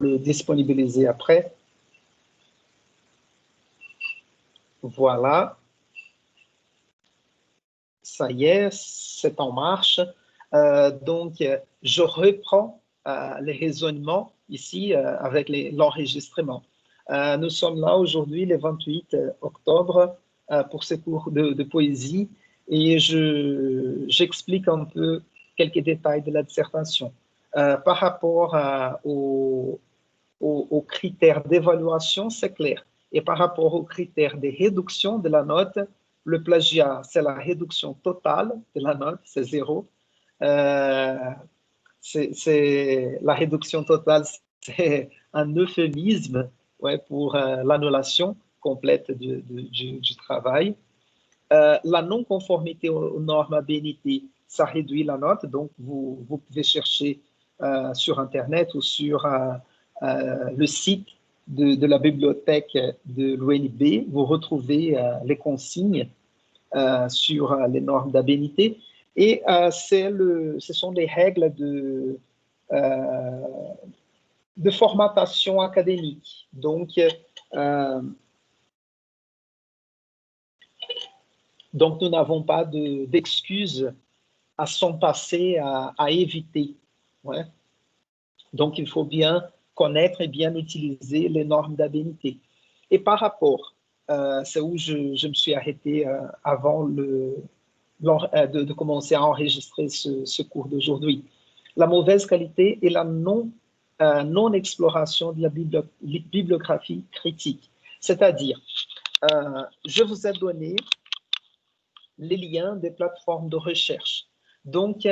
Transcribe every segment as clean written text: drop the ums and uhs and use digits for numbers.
le disponibiliser après. Voilà. Ça y est, c'est en marche. Donc, je reprends les raisonnements ici avec l'enregistrement. Nous sommes là aujourd'hui, le 28 octobre, pour ce cours de poésie et j'explique un peu quelques détails de la dissertation. Par rapport aux critères d'évaluation, c'est clair. Et par rapport aux critères de réduction de la note, le plagiat, c'est la réduction totale de la note, c'est 0. La réduction totale, c'est un euphémisme pour l'annulation complète du travail. La non-conformité aux normes ABNT, ça réduit la note, donc vous pouvez chercher sur Internet ou sur le site de la bibliothèque de l'UNB, vous retrouvez les consignes sur les normes d'ABNT et ce sont des règles de formatation académique. Donc, nous n'avons pas d'excuses à s'en passer, à éviter. Ouais. Donc, il faut bien connaître et bien utiliser les normes d'ABNT. Et par rapport, c'est où je me suis arrêté avant de commencer à enregistrer ce cours d'aujourd'hui. La mauvaise qualité et la non-exploration de la bibliographie critique. C'est-à-dire, je vous ai donné les liens des plateformes de recherche. Donc,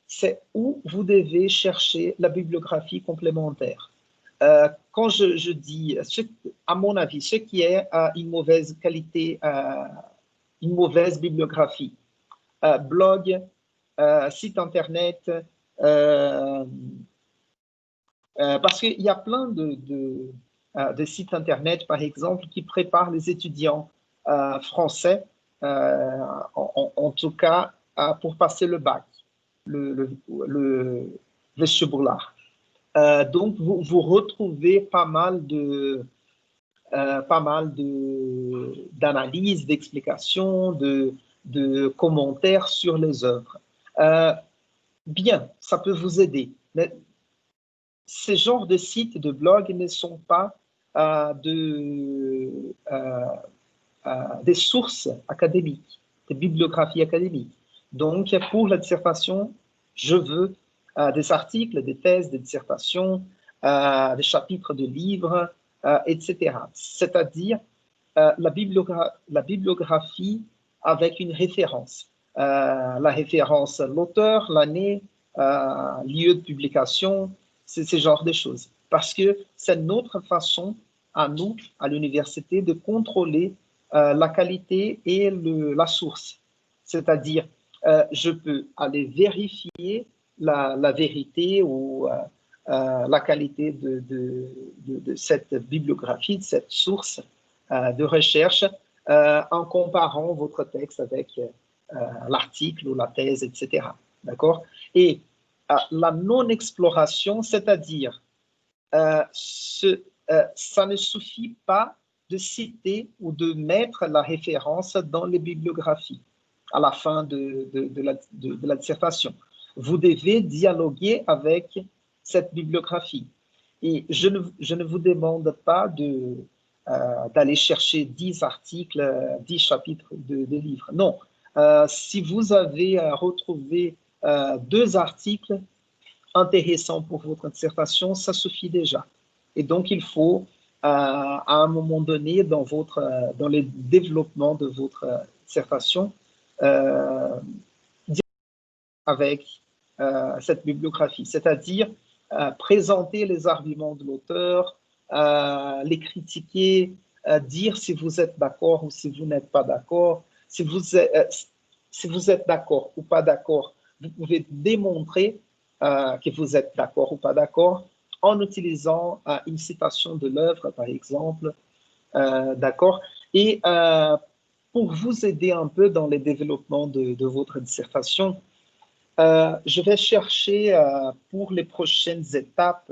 c'est où vous devez chercher la bibliographie complémentaire. Quand je dis, à mon avis, ce qui est une mauvaise qualité, une mauvaise bibliographie, blog, site internet, parce qu'il y a plein de sites internet, par exemple, qui préparent les étudiants français, en tout cas, pour passer le bac, le vestibular. Donc, vous retrouvez pas mal d'analyses, d'explications, de commentaires sur les œuvres. Bien, ça peut vous aider. Mais ces genres de sites, de blogs ne sont pas des sources académiques, des bibliographies académiques. Donc, pour la dissertation, je veux des articles, des thèses, des dissertations, des chapitres de livres, etc. C'est-à-dire la bibliographie avec une référence. La référence, l'auteur, l'année, lieu de publication, c'est ce genre de choses. Parce que c'est notre façon, à nous, à l'université, de contrôler la qualité et la source. C'est-à-dire, je peux aller vérifier la vérité ou la qualité de cette bibliographie, de cette source de recherche, en comparant votre texte avec l'article ou la thèse, etc. D'accord? Et la non-exploration, c'est-à-dire, ça ne suffit pas de citer ou de mettre la référence dans les bibliographies à la fin de la dissertation. Vous devez dialoguer avec cette bibliographie. Et je ne vous demande pas d'aller chercher 10 articles, 10 chapitres de livres. Non. Si vous avez retrouvé 2 articles intéressants pour votre dissertation, ça suffit déjà. Et donc, il faut, à un moment donné, dans le développement de votre dissertation, avec cette bibliographie, c'est-à-dire présenter les arguments de l'auteur, les critiquer, dire si vous êtes d'accord ou si vous n'êtes pas d'accord. Si vous êtes d'accord ou pas d'accord, vous pouvez démontrer que vous êtes d'accord ou pas d'accord en utilisant une citation de l'œuvre, par exemple, d'accord? Et pour vous aider un peu dans le développement de votre dissertation, je vais chercher pour les prochaines étapes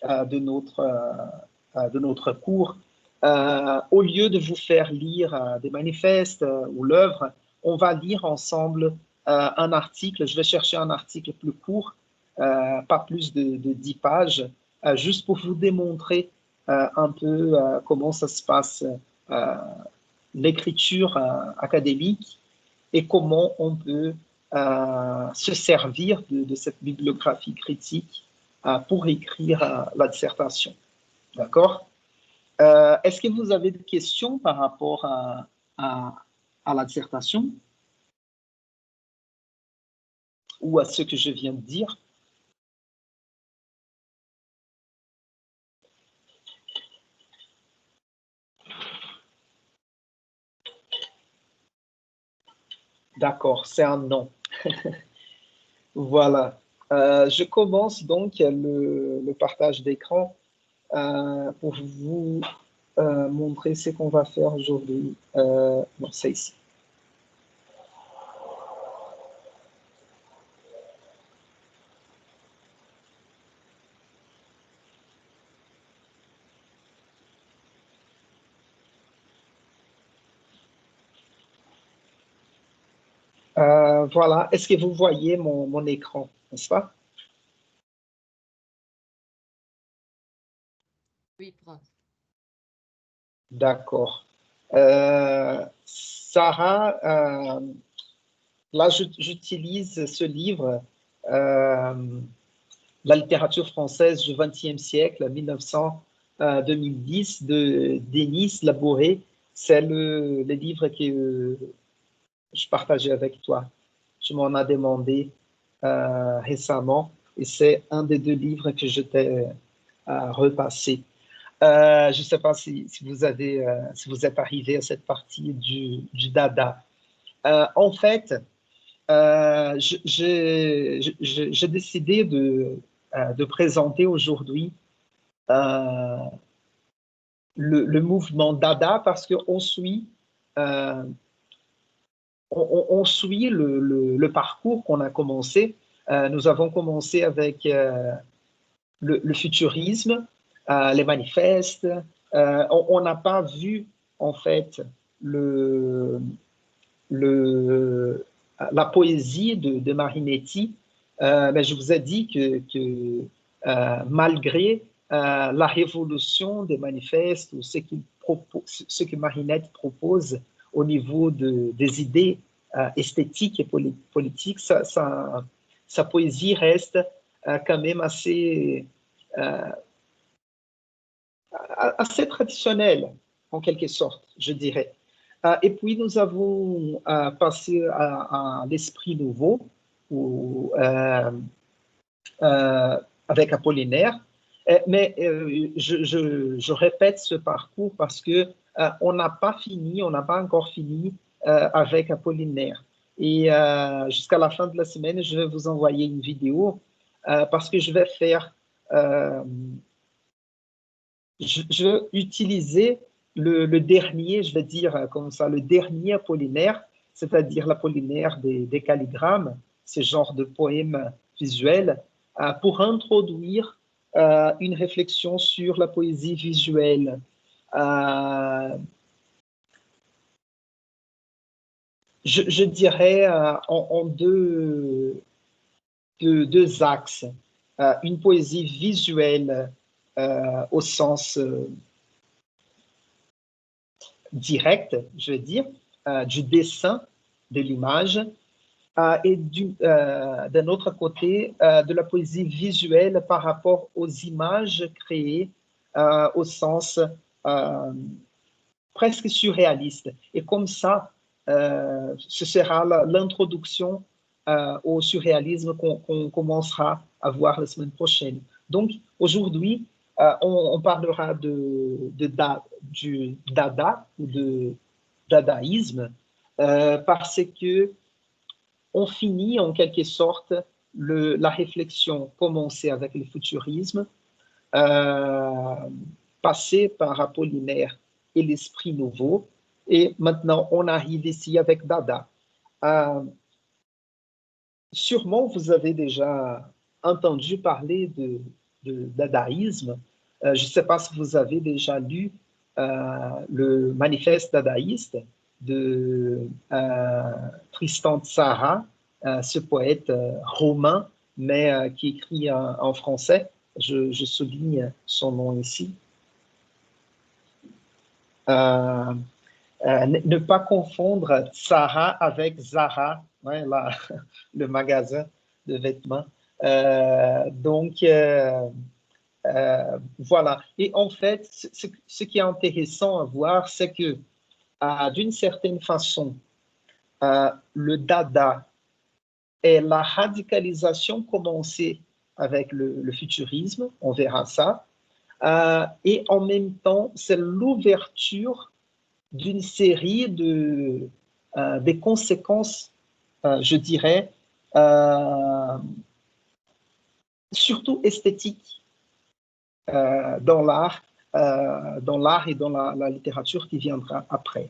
de notre cours, au lieu de vous faire lire des manifestes ou l'œuvre, on va lire ensemble un article. Je vais chercher un article plus court, pas plus de 10 pages, juste pour vous démontrer un peu comment ça se passe, l'écriture académique et comment on peut se servir de cette bibliographie critique pour écrire la dissertation. D'accord? Est-ce que vous avez des questions par rapport à la dissertation ou à ce que je viens de dire? D'accord, c'est un non. Voilà. Je commence donc le partage d'écran pour vous montrer ce qu'on va faire aujourd'hui. Non, c'est ici. Voilà. Est-ce que vous voyez mon écran, n'est-ce pas? Oui, prof. D'accord. Sarah, là, j'utilise ce livre, La littérature française du XXe siècle, 1900-2010, de Denis Labouré. C'est le livre que je partageais avec toi. Tu m'en as demandé récemment et c'est un des deux livres que je t'ai repassé. Je ne sais pas si vous si vous êtes arrivé à cette partie du dada. En fait, j'ai décidé de présenter aujourd'hui euh, le mouvement dada parce qu'on suit, on suit le parcours qu'on a commencé. Nous avons commencé avec le futurisme, les manifestes. On n'a pas vu, en fait, la poésie de Marinetti, mais je vous ai dit que malgré la révolution des manifestes ou ce que Marinetti propose au niveau des idées esthétiques et politiques, sa poésie reste quand même euh, assez traditionnelle, en quelque sorte, je dirais. Et puis, nous avons passé à l'esprit nouveau, ou, avec Apollinaire. Mais je répète ce parcours parce que on n'a pas fini, on n'a pas encore fini avec Apollinaire. Et jusqu'à la fin de la semaine, je vais vous envoyer une vidéo parce que je vais faire je vais utiliser le dernier, je vais dire comme ça, le dernier Apollinaire, c'est-à-dire l'Apollinaire des calligrammes, ce genre de poème visuel, pour introduire une réflexion sur la poésie visuelle. Je dirais en deux axes. Une poésie visuelle au sens direct, je veux dire, du dessin de l'image, et d'un autre côté, de la poésie visuelle par rapport aux images créées au sens presque surréaliste. Et comme ça, ce sera l'introduction au surréalisme qu'on commencera à voir la semaine prochaine. Donc, aujourd'hui, on parlera du dada ou de dadaïsme parce que on finit en quelque sorte la réflexion commencée avec le futurisme, passée par Apollinaire et l'esprit nouveau, et maintenant on arrive ici avec Dada. Sûrement vous avez déjà entendu parler de de dadaïsme. Je ne sais pas si vous avez déjà lu le manifeste dadaïste de Tristan Tzara, ce poète romain, mais qui écrit en français. Je souligne son nom ici. Ne pas confondre Tzara avec Zara, ouais, le magasin de vêtements. Voilà. Et en fait, ce qui est intéressant à voir, c'est que d'une certaine façon, le dada et la radicalisation commencée avec le futurisme, on verra ça, et en même temps, c'est l'ouverture d'une série des conséquences, je dirais, surtout esthétiques dans l'art et dans la littérature qui viendra après.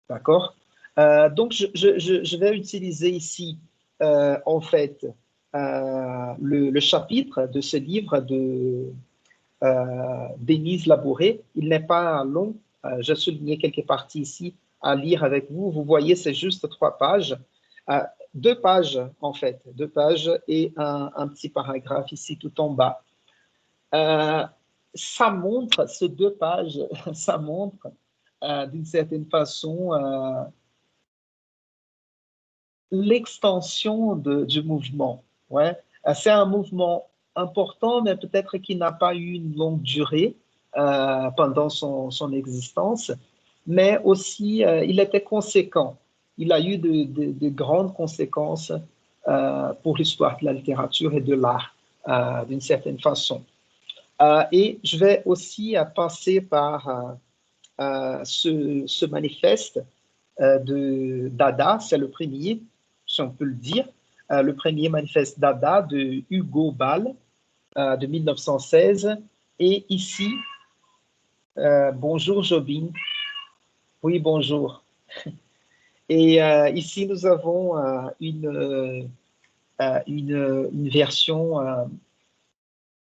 D'accord? Donc, je vais utiliser ici, en fait, le chapitre de ce livre de Denise Labouré. Il n'est pas long. J'ai souligné quelques parties ici à lire avec vous. Vous voyez, c'est juste 3 pages. 2 pages, en fait. 2 pages et un petit paragraphe ici tout en bas. Ça montre, ces 2 pages, ça montre d'une certaine façon l'extension du mouvement. Ouais. C'est un mouvement important, mais peut-être qui n'a pas eu une longue durée pendant son existence, mais aussi il était conséquent. Il a eu de grandes conséquences pour l'histoire de la littérature et de l'art, d'une certaine façon. Et je vais aussi passer par ce manifeste de Dada, c'est le premier, si on peut le dire, le premier manifeste Dada de Hugo Ball de 1916. Et ici, bonjour Jobin, oui bonjour. Et ici nous avons une version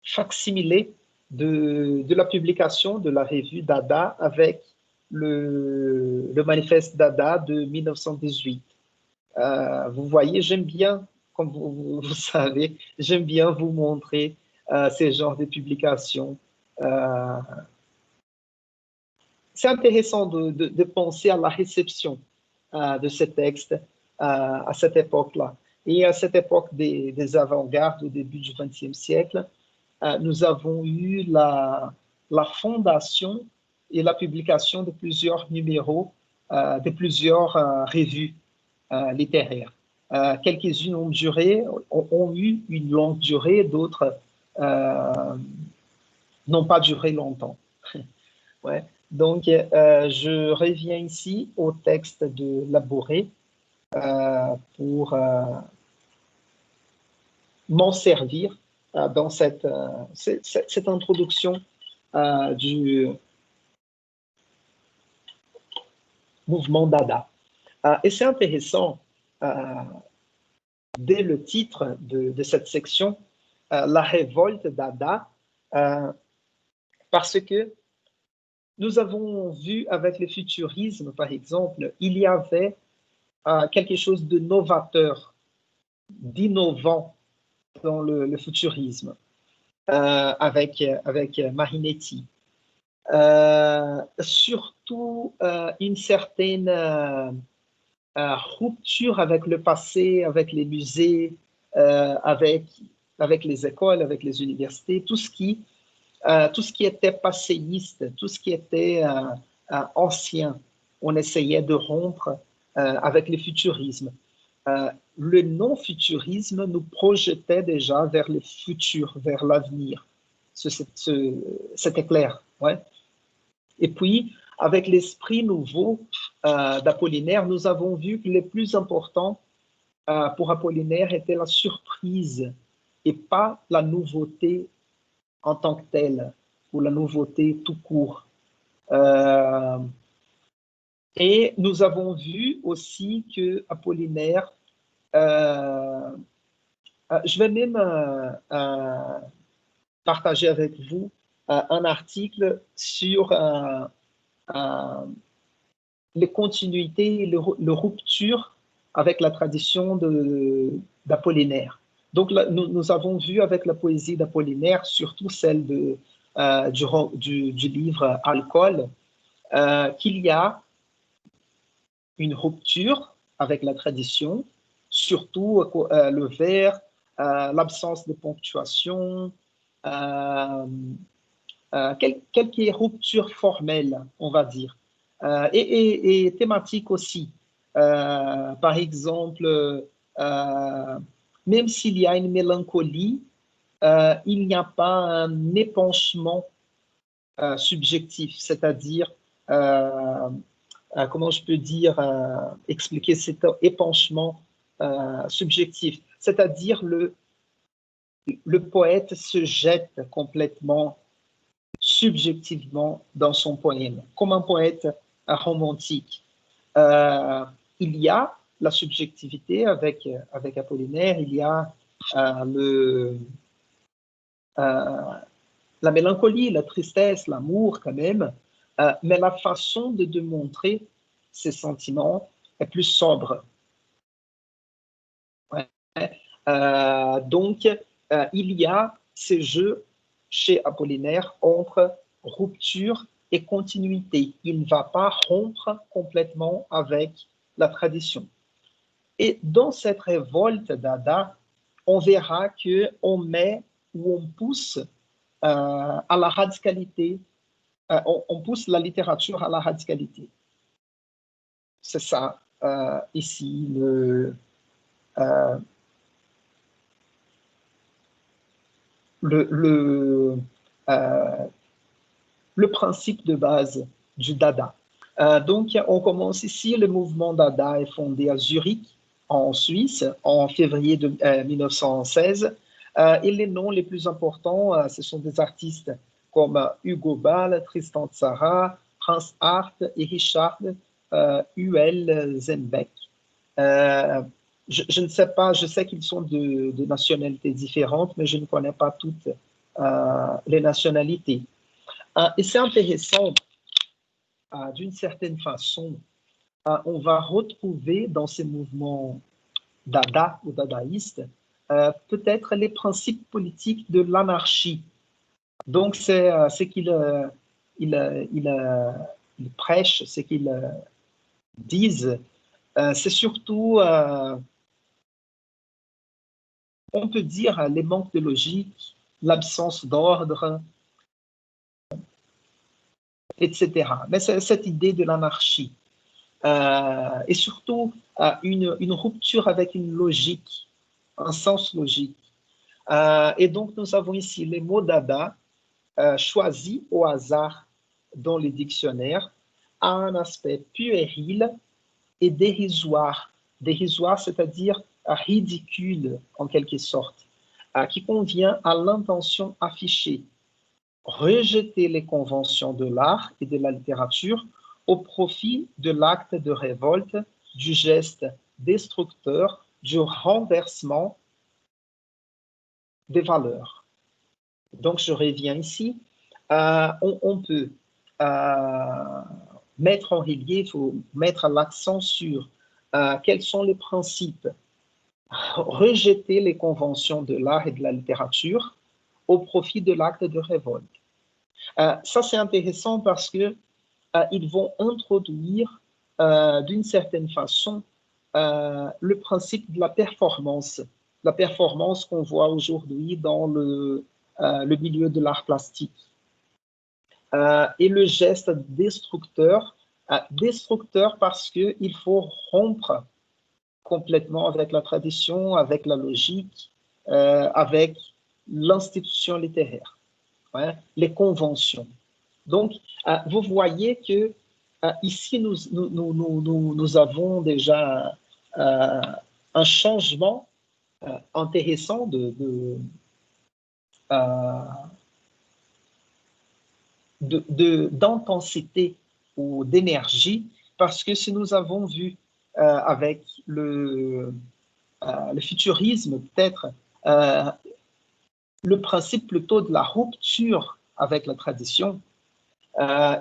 facsimilée de la publication de la revue Dada avec le manifeste Dada de 1918. Vous voyez, j'aime bien, comme vous savez, j'aime bien vous montrer ces genres de publications. C'est intéressant de penser à la réception de ces textes à cette époque-là. Et à cette époque des avant-gardes, au début du XXe siècle, nous avons eu la fondation et la publication de plusieurs numéros, de plusieurs revues littéraires. Quelques-unes ont eu une longue durée, d'autres n'ont pas duré longtemps. Ouais. Donc, je reviens ici au texte de Labouré pour m'en servir dans cette introduction du mouvement Dada. Et c'est intéressant, dès le titre de cette section, la révolte Dada, parce que nous avons vu avec le futurisme, par exemple, il y avait quelque chose de novateur, d'innovant dans le futurisme, avec Marinetti. Surtout une certaine rupture avec le passé, avec les musées, avec les écoles, avec les universités, tout ce qui était passéiste, tout ce qui était ancien. On essayait de rompre avec le futurisme. Le non-futurisme nous projetait déjà vers le futur, vers l'avenir. C'était clair. Ouais. Et puis, avec l'esprit nouveau d'Apollinaire, nous avons vu que le plus important pour Apollinaire était la surprise et pas la nouveauté en tant que telle, ou la nouveauté tout court. Et nous avons vu aussi que Apollinaire, je vais même partager avec vous un article sur les continuités et les ruptures avec la tradition d'Apollinaire. Donc, là, nous avons vu avec la poésie d'Apollinaire, surtout celle du livre Alcool, qu'il y a une rupture avec la tradition, surtout le vers, l'absence de ponctuation, quelques ruptures formelles, on va dire, et thématiques aussi. Par exemple, même s'il y a une mélancolie, il n'y a pas un épanchement subjectif, c'est-à-dire, comment je peux dire, expliquer cet épanchement subjectif, c'est-à-dire le poète se jette complètement subjectivement dans son poème, comme un poète romantique. Il y a la subjectivité avec Apollinaire, il y a la mélancolie, la tristesse, l'amour quand même, mais la façon de démontrer ces sentiments est plus sobre. Ouais. Donc, il y a ces jeux chez Apollinaire entre rupture et continuité. Il ne va pas rompre complètement avec la tradition. Et dans cette révolte d'Ada, on verra qu'on met ou on pousse à la radicalité, on pousse la littérature à la radicalité. C'est ça, ici, le principe de base du Dada. Donc, on commence ici, le mouvement Dada est fondé à Zurich, en Suisse, en février 1916. Et les noms les plus importants, ce sont des artistes comme Hugo Ball, Tristan Tzara, Franz Hart et Richard Uel Zenbeck. Je ne sais pas, je sais qu'ils sont de nationalités différentes, mais je ne connais pas toutes les nationalités. Et c'est intéressant, d'une certaine façon, on va retrouver dans ces mouvements dada ou dadaïstes peut-être les principes politiques de l'anarchie. Donc, c'est ce qu'il il prêche, ce qu'ils disent, c'est surtout, on peut dire, les manques de logique, l'absence d'ordre, etc. Mais c'est cette idée de l'anarchie. Et surtout, une rupture avec une logique, un sens logique. Et donc, nous avons ici les mots dada choisis au hasard dans les dictionnaires, a un aspect puéril et dérisoire. Dérisoire, c'est-à-dire ridicule en quelque sorte, qui convient à l'intention affichée. Rejeter les conventions de l'art et de la littérature au profit de l'acte de révolte, du geste destructeur, du renversement des valeurs. Donc, je reviens ici. On peut mettre en relief ou mettre l'accent sur quels sont les principes. Rejeter les conventions de l'art et de la littérature au profit de l'acte de révolte. Ça, c'est intéressant parce que ils vont introduire d'une certaine façon le principe de la performance qu'on voit aujourd'hui dans le milieu de l'art plastique. Et le geste destructeur, destructeur parce qu'il faut rompre complètement avec la tradition, avec la logique, avec l'institution littéraire, hein, les conventions. Donc, vous voyez que ici, nous avons déjà un changement intéressant d'intensité ou d'énergie, parce que si nous avons vu avec le futurisme, peut-être, le principe plutôt de la rupture avec la tradition.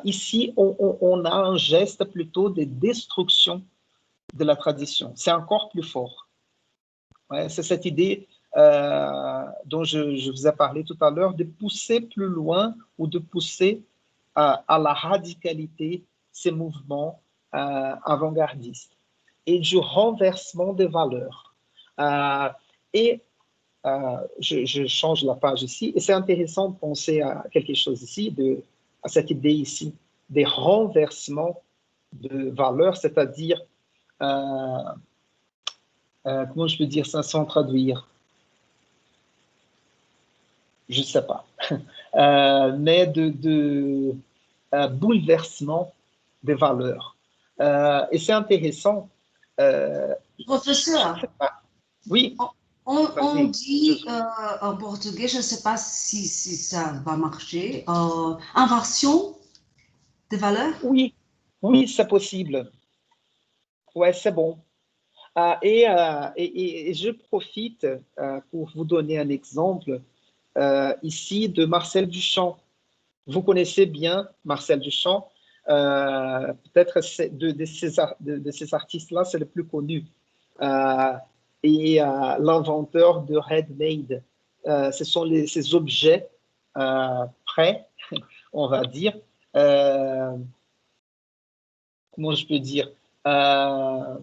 Ici, on a un geste plutôt de destruction de la tradition. C'est encore plus fort. Ouais, c'est cette idée dont je vous ai parlé tout à l'heure, de pousser plus loin ou de pousser à la radicalité ces mouvements avant-gardistes et du renversement des valeurs. Et je change la page ici, et c'est intéressant de penser à quelque chose ici, à cette idée ici, des renversements de valeurs, c'est-à-dire, comment je peux dire ça sans traduire? Je ne sais pas. Mais de bouleversement des valeurs. Et c'est intéressant. Je Professeur, sais pas. Oui, on vas-y. dit en portugais, je ne sais pas si ça va marcher, inversion des valeurs. Oui, oui, c'est possible. Ouais, c'est bon. Et je profite pour vous donner un exemple ici de Marcel Duchamp. Vous connaissez bien Marcel Duchamp. Peut-être de ces artistes-là, c'est le plus connu. Euh, L'inventeur de Handmade. Ce sont ces objets prêts, on va dire. Euh, Comment je peux dire? Euh,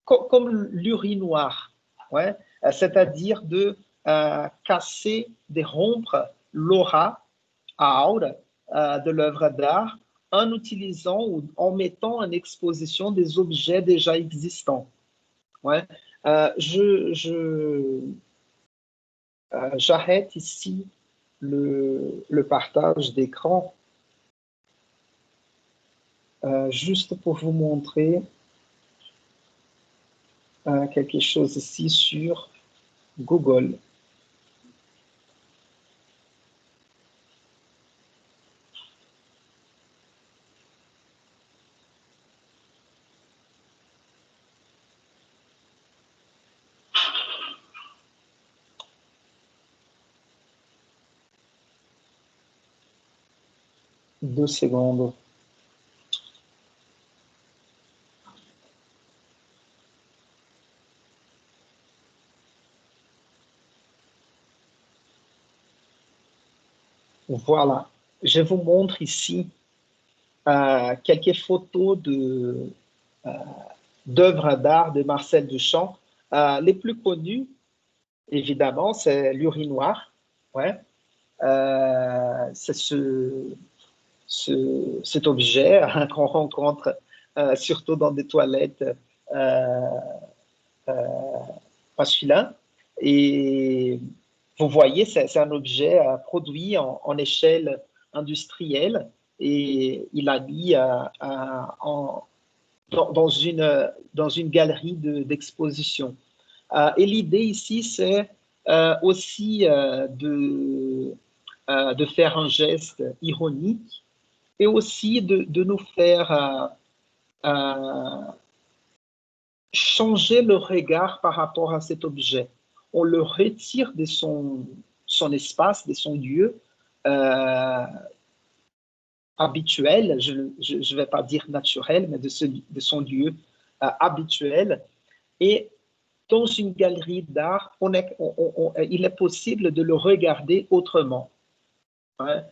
Comme l'urinoir, ouais, c'est-à-dire de casser, de rompre l'aura, de l'œuvre d'art en utilisant ou en mettant en exposition des objets déjà existants. Ouais. J'arrête ici le partage d'écran juste pour vous montrer quelque chose ici sur Google. Deux secondes. Voilà. Je vous montre ici quelques photos euh, d'œuvres d'art de Marcel Duchamp. Les plus connues, évidemment, c'est l'urinoir. Ouais. C'est cet objet qu'on rencontre surtout dans des toilettes euh, masculines. Et vous voyez, c'est un objet produit en échelle industrielle et il a mis dans une galerie d'exposition. Et l'idée ici, c'est aussi de faire un geste ironique et aussi de nous faire changer le regard par rapport à cet objet. On le retire de son espace, de son lieu habituel, je ne vais pas dire naturel, mais de son lieu habituel. Et dans une galerie d'art, il est possible de le regarder autrement. Hein.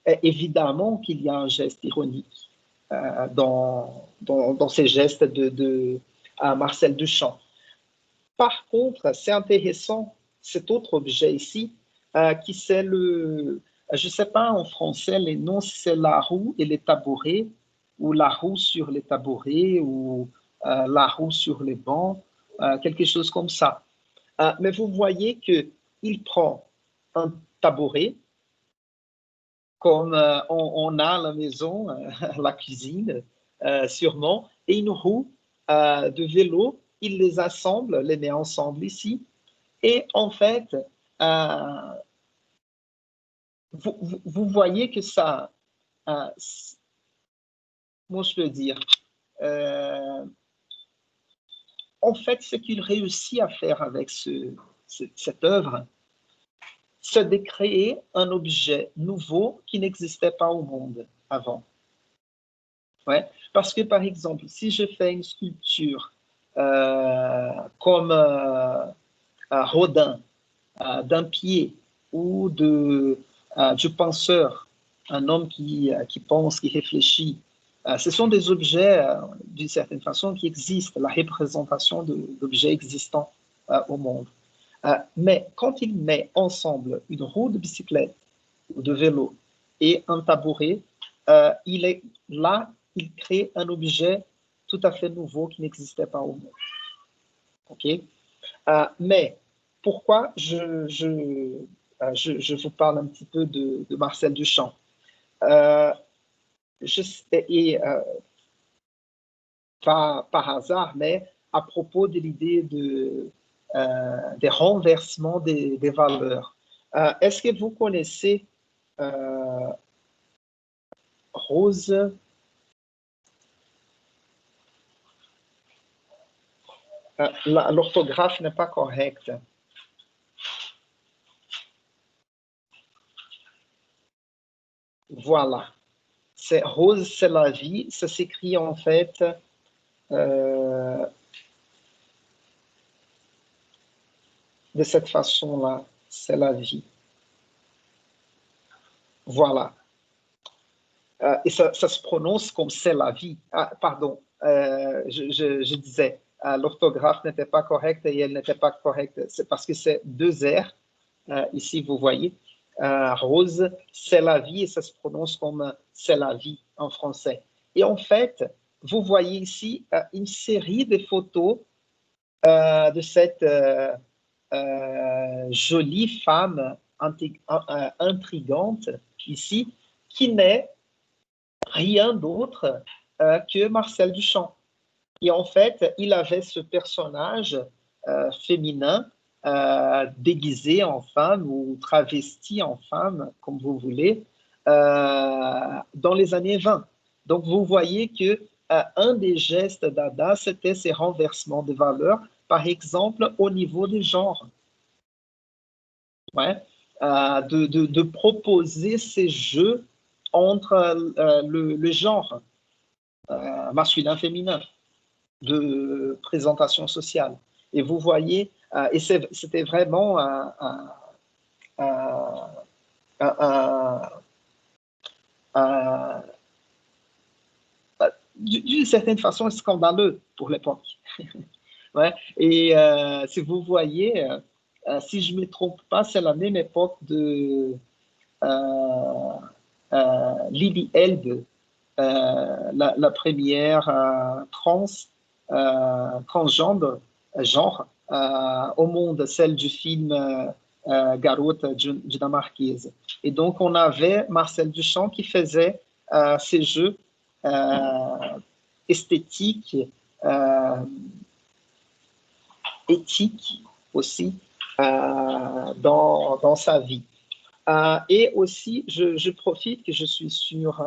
Évidemment qu'il y a un geste ironique dans ces gestes de Marcel Duchamp. Par contre, c'est intéressant, cet autre objet ici, qui c'est je ne sais pas en français les noms, c'est la roue et les tabourets, ou la roue sur les tabourets, ou la roue sur les bancs, quelque chose comme ça. Mais vous voyez qu'il prend un tabouret, comme on a à la maison, à la cuisine, sûrement, et une roue de vélo, il les assemble, les met ensemble ici, et en fait, euh, vous voyez que ça, euh, comment je peux dire, euh, en fait, ce qu'il réussit à faire avec cette œuvre, c'est de créer un objet nouveau qui n'existait pas au monde avant. Ouais. Parce que, par exemple, si je fais une sculpture comme Rodin, d'un pied, ou du penseur, un homme qui pense, qui réfléchit, ce sont des objets, d'une certaine façon, qui existent, la représentation d'objets existants au monde. Mais quand il met ensemble une roue de bicyclette ou de vélo et un tabouret, il crée un objet tout à fait nouveau qui n'existait pas au monde. OK? Mais pourquoi je vous parle un petit peu de Marcel Duchamp? Par hasard, mais à propos de l'idée des renversements des valeurs. Est-ce que vous connaissez Rose? L'orthographe n'est pas correcte. Voilà. C'est Rose, c'est la vie. Ça s'écrit en fait de cette façon-là. C'est la vie. Voilà. Et ça se prononce comme c'est la vie. Pardon, je disais, l'orthographe n'était pas correcte et elle n'était pas correcte. C'est parce que c'est deux R. Ici, vous voyez, Rose, c'est la vie et ça se prononce comme c'est la vie en français. Et en fait, vous voyez ici une série de photos de cette jolie femme intrigante ici, qui n'est rien d'autre que Marcel Duchamp. Et en fait, il avait ce personnage féminin déguisé en femme ou travesti en femme, comme vous voulez, dans les années 20. Donc, vous voyez que un des gestes d'Ada, c'était ces renversements de valeurs, par exemple, au niveau des genres. Ouais. De proposer ces jeux entre le genre masculin-féminin de présentation sociale. Et vous voyez, et c'était vraiment d'une certaine façon scandaleux pour l'époque. Ouais. Et si vous voyez, si je ne me trompe pas, c'est la même époque de Lily Elbe, la première transgenre genre, au monde, celle du film Garota dinamarquesa. Et donc, on avait Marcel Duchamp qui faisait ces jeux esthétiques, éthiques aussi, dans sa vie. Et aussi, je profite que je suis sur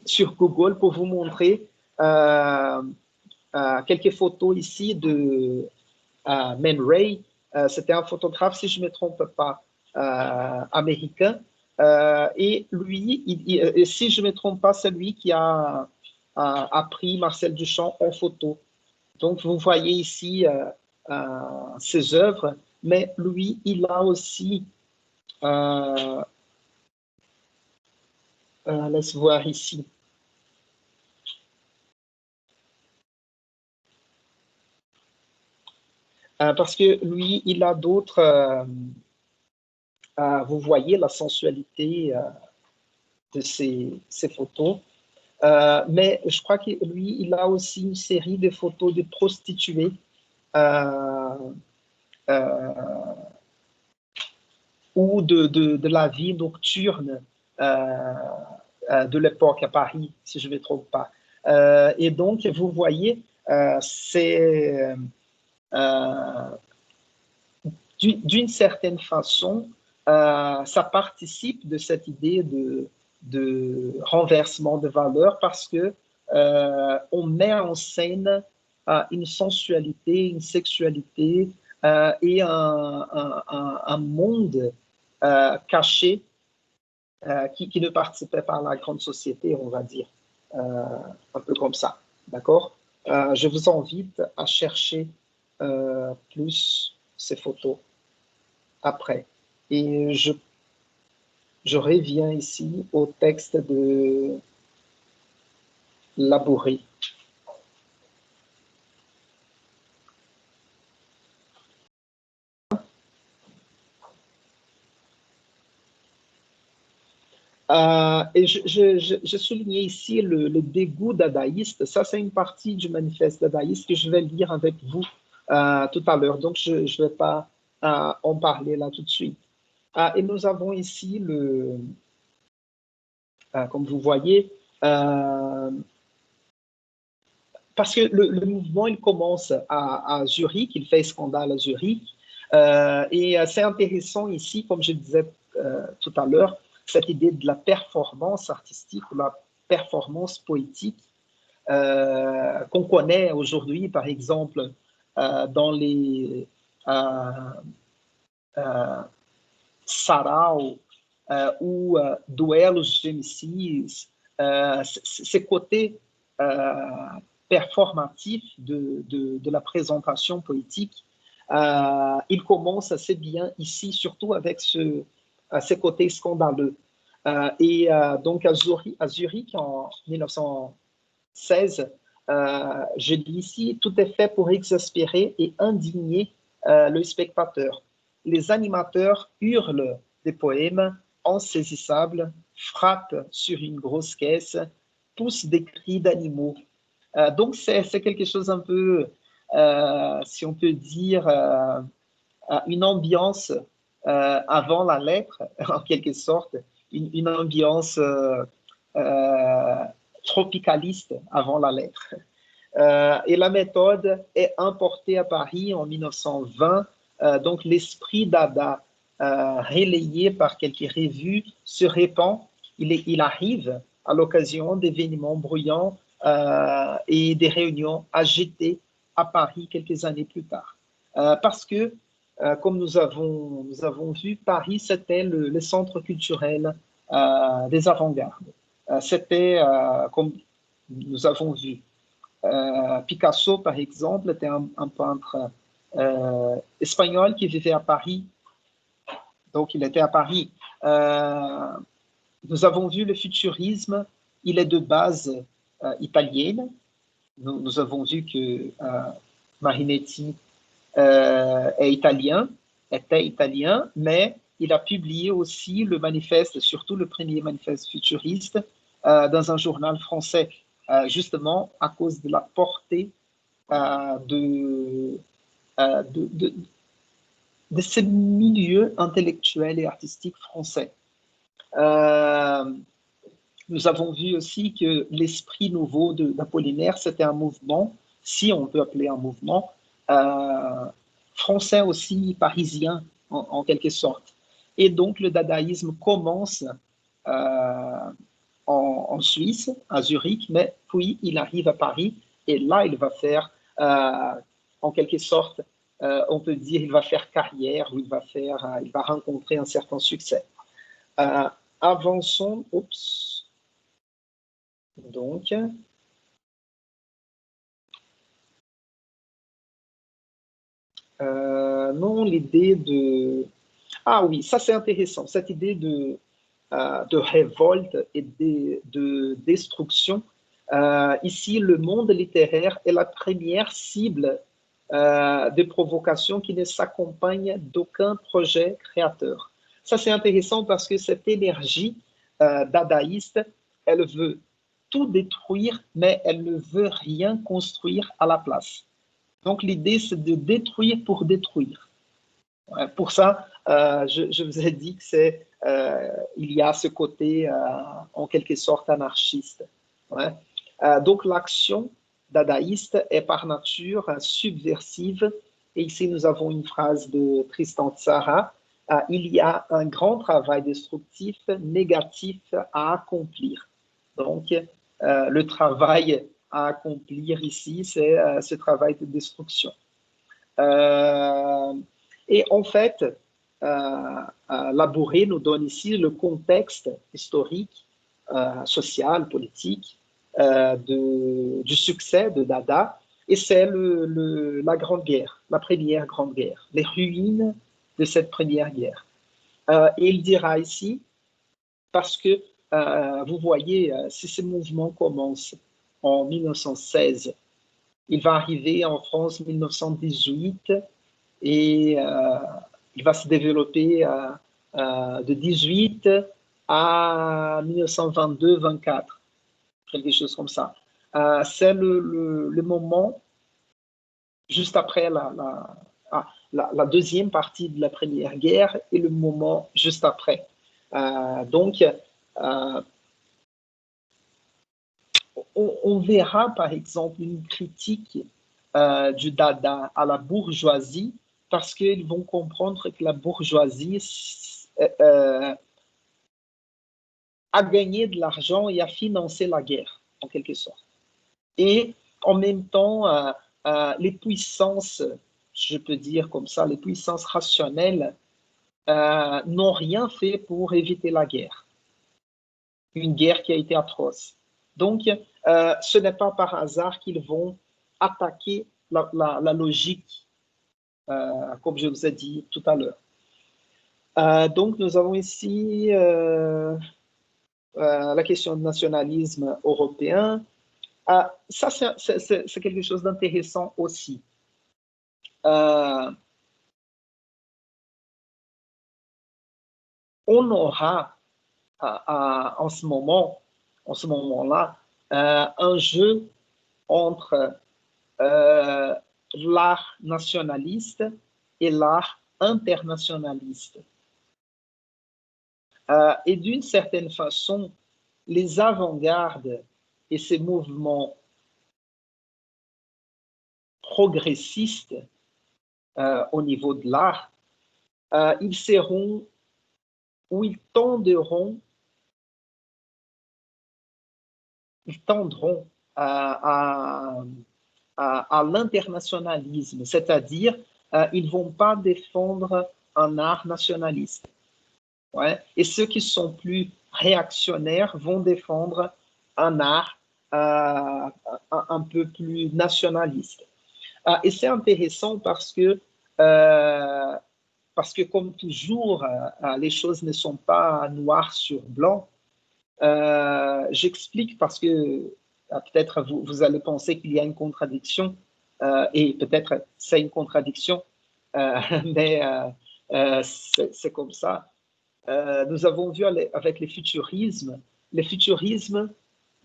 sur Google pour vous montrer quelques photos ici de Man Ray. C'était un photographe, si je ne me trompe pas, américain. Et lui, si je ne me trompe pas, c'est lui qui a pris Marcel Duchamp en photo. Donc, vous voyez ici ses œuvres, mais lui, il a aussi, laisse voir ici, parce que lui, il a d'autres, vous voyez la sensualité de ces photos. Mais je crois que lui, il a aussi une série de photos de prostituées ou de la vie nocturne de l'époque à Paris, si je ne me trompe pas. Et donc, vous voyez, c'est d'une certaine façon, ça participe de cette idée de renversement de valeurs parce que on met en scène une sensualité, une sexualité et un monde caché qui ne participait pas à la grande société, on va dire, un peu comme ça, d'accord? Je vous invite à chercher plus ces photos après. Et je reviens ici au texte de Labouré. Et je soulignais ici le dégoût dadaïste. Ça, c'est une partie du manifeste dadaïste que je vais lire avec vous tout à l'heure. Donc, je ne vais pas en parler là tout de suite. Et nous avons ici, comme vous voyez, parce que le mouvement, il commence à Zurich, il fait scandale à Zurich. Et c'est intéressant ici, comme je disais tout à l'heure, cette idée de la performance artistique ou la performance poétique qu'on connaît aujourd'hui, par exemple, dans les sarau ou duelos de MCs, ces côtés performatifs de la présentation poétique, il commence assez bien ici, surtout avec ces côtés scandaleux. Donc à Zurich en 1916, je lis ici, tout est fait pour exaspérer et indigner le spectateur. Les animateurs hurlent des poèmes insaisissables, frappent sur une grosse caisse, poussent des cris d'animaux. Donc c'est quelque chose un peu, si on peut dire, une ambiance avant la lettre, en quelque sorte, une ambiance tropicaliste avant la lettre. Et la méthode est importée à Paris en 1920. Donc l'esprit dada, relayé par quelques revues, se répand. Il arrive à l'occasion d'événements bruyants et des réunions agitées à Paris quelques années plus tard. Parce que, comme nous avons vu, Paris, c'était le centre culturel des avant-gardes. C'était, comme nous avons vu, Picasso, par exemple, était un peintre espagnol qui vivait à Paris. Donc, il était à Paris. Nous avons vu le futurisme, il est de base italienne. Nous avons vu que Marinetti est italien, était italien, mais il a publié aussi le manifeste, surtout le premier manifeste futuriste, dans un journal français, justement à cause de la portée de ces milieux intellectuels et artistiques français. Nous avons vu aussi que l'esprit nouveau d'Apollinaire, c'était un mouvement, si on peut appeler un mouvement, français aussi, parisien, en quelque sorte. Et donc, le dadaïsme commence en Suisse, à Zurich, mais puis il arrive à Paris, et là, il va faire, en quelque sorte, on peut dire, il va faire carrière, ou il va rencontrer un certain succès. Avançons, donc, non, l'idée de... Ah oui, ça c'est intéressant, cette idée de révolte et de destruction. Ici, le monde littéraire est la première cible de provocation qui ne s'accompagne d'aucun projet créateur. Ça, c'est intéressant parce que cette énergie dadaïste, elle veut tout détruire, mais elle ne veut rien construire à la place. Donc, l'idée, c'est de détruire pour détruire. Pour ça, je vous ai dit que il y a ce côté, en quelque sorte, anarchiste. Ouais. Donc, l'action dadaïste est par nature subversive. Et ici, nous avons une phrase de Tristan Tzara il y a un grand travail destructif, négatif à accomplir. Donc, le travail à accomplir ici, c'est ce travail de destruction. Et en fait, Labouré nous donne ici le contexte historique, social, politique du succès de Dada, et c'est la Grande Guerre, la première Grande Guerre, les ruines de cette première guerre. Et il dira ici, parce que vous voyez, si ce mouvement commence en 1916, il va arriver en France en 1918 et il va se développer de 18 à 1922-24, quelque chose comme ça. C'est le moment juste après la deuxième partie de la Première Guerre et le moment juste après. Donc, on verra par exemple une critique du Dada à la bourgeoisie parce qu'ils vont comprendre que la bourgeoisie a gagné de l'argent et a financé la guerre, en quelque sorte. Et en même temps, les puissances, je peux dire comme ça, les puissances rationnelles n'ont rien fait pour éviter la guerre. Une guerre qui a été atroce. Donc, ce n'est pas par hasard qu'ils vont attaquer la logique, comme je vous ai dit tout à l'heure. Donc, nous avons ici la question du nationalisme européen. Ça, c'est quelque chose d'intéressant aussi. On aura en ce moment-là, un jeu entre l'art nationaliste et l'art internationaliste. Et d'une certaine façon, les avant-gardes et ces mouvements progressistes au niveau de l'art, ils seront ou ils tendront à l'internationalisme, c'est-à-dire ils ne vont pas défendre un art nationaliste. Ouais. Et ceux qui sont plus réactionnaires vont défendre un art un peu plus nationaliste. Et c'est intéressant parce que comme toujours, les choses ne sont pas noires sur blanc. J'explique parce que peut-être vous allez penser qu'il y a une contradiction, et peut-être c'est une contradiction, mais c'est comme ça. Nous avons vu avec les futurismes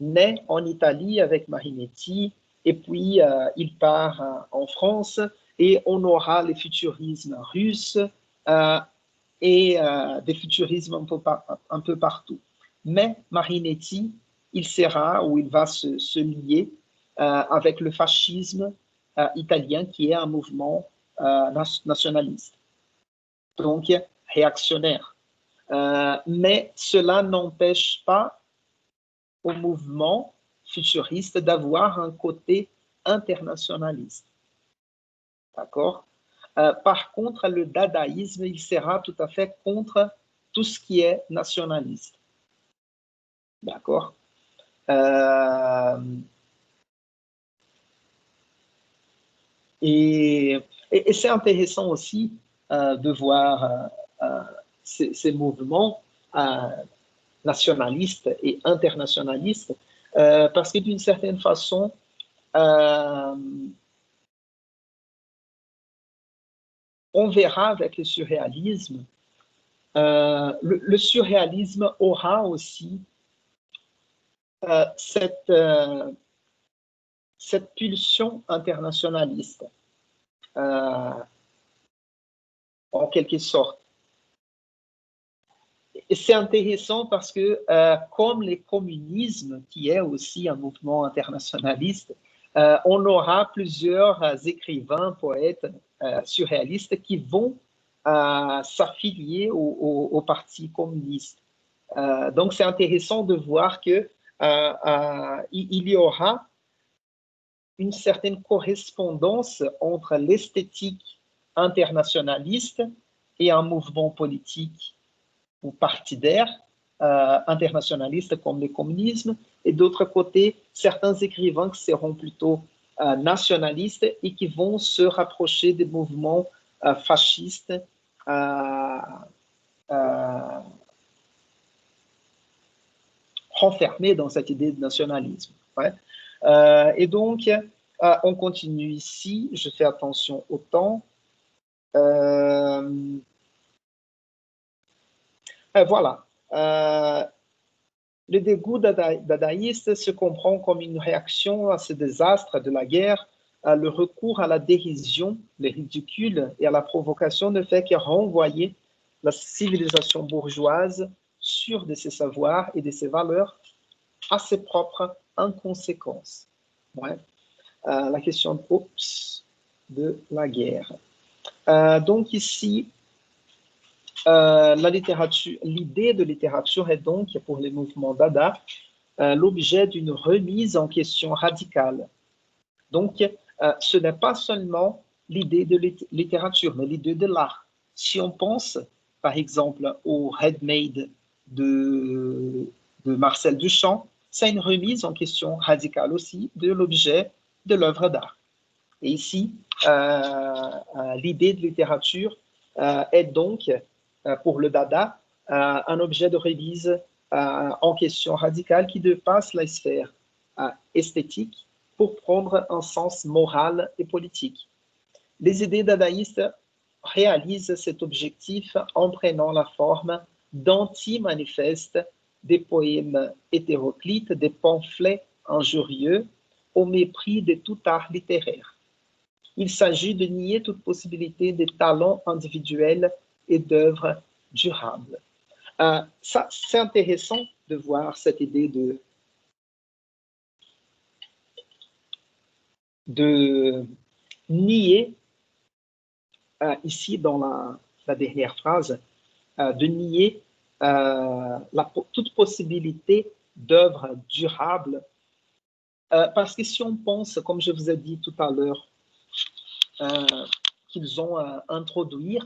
naît en Italie avec Marinetti, et puis il part en France, et on aura les futurismes russes et des futurismes un peu partout. Mais Marinetti, il sera ou il va se lier avec le fascisme italien, qui est un mouvement nationaliste, donc réactionnaire. Mais cela n'empêche pas au mouvement futuriste d'avoir un côté internationaliste. D'accord? Par contre, le dadaïsme, il sera tout à fait contre tout ce qui est nationaliste. D'accord? Et c'est intéressant aussi de voir ces mouvements nationalistes et internationalistes, parce que d'une certaine façon, on verra avec le surréalisme, le surréalisme aura aussi cette pulsion internationaliste, en quelque sorte. Et c'est intéressant parce que, comme le communisme, qui est aussi un mouvement internationaliste, on aura plusieurs écrivains, poètes surréalistes qui vont s'affilier au Parti communiste. Donc, c'est intéressant de voir que il y aura une certaine correspondance entre l'esthétique internationaliste et un mouvement politique ou partidaire internationaliste comme le communisme, et d'autre côté, certains écrivains qui seront plutôt nationalistes et qui vont se rapprocher des mouvements fascistes renfermés dans cette idée de nationalisme. Ouais. Et donc, on continue ici, je fais attention au temps. Voilà. Le dégoût dadaïste se comprend comme une réaction à ce désastre de la guerre. Le recours à la dérision, le ridicule et à la provocation ne fait que renvoyer la civilisation bourgeoise sûre de ses savoirs et de ses valeurs à ses propres inconséquences. Ouais. La question de la guerre. Donc ici, la littérature, l'idée de littérature est donc, pour les mouvements Dada, l'objet d'une remise en question radicale. Donc, ce n'est pas seulement l'idée de littérature, mais l'idée de l'art. Si on pense, par exemple, au Handmade de Marcel Duchamp, c'est une remise en question radicale aussi de l'objet de l'œuvre d'art. Et ici, l'idée de littérature est donc, pour le Dada, un objet de remise en question radicale qui dépasse la sphère esthétique pour prendre un sens moral et politique. Les idées dadaïstes réalisent cet objectif en prenant la forme d'anti-manifestes, des poèmes hétéroclites, des pamphlets injurieux, au mépris de tout art littéraire. Il s'agit de nier toute possibilité de talents individuels et d'œuvres durables. Ça, c'est intéressant de voir cette idée de nier, ici dans la dernière phrase, de nier toute possibilité d'œuvres durables, parce que si on pense, comme je vous ai dit tout à l'heure, qu'ils ont introduit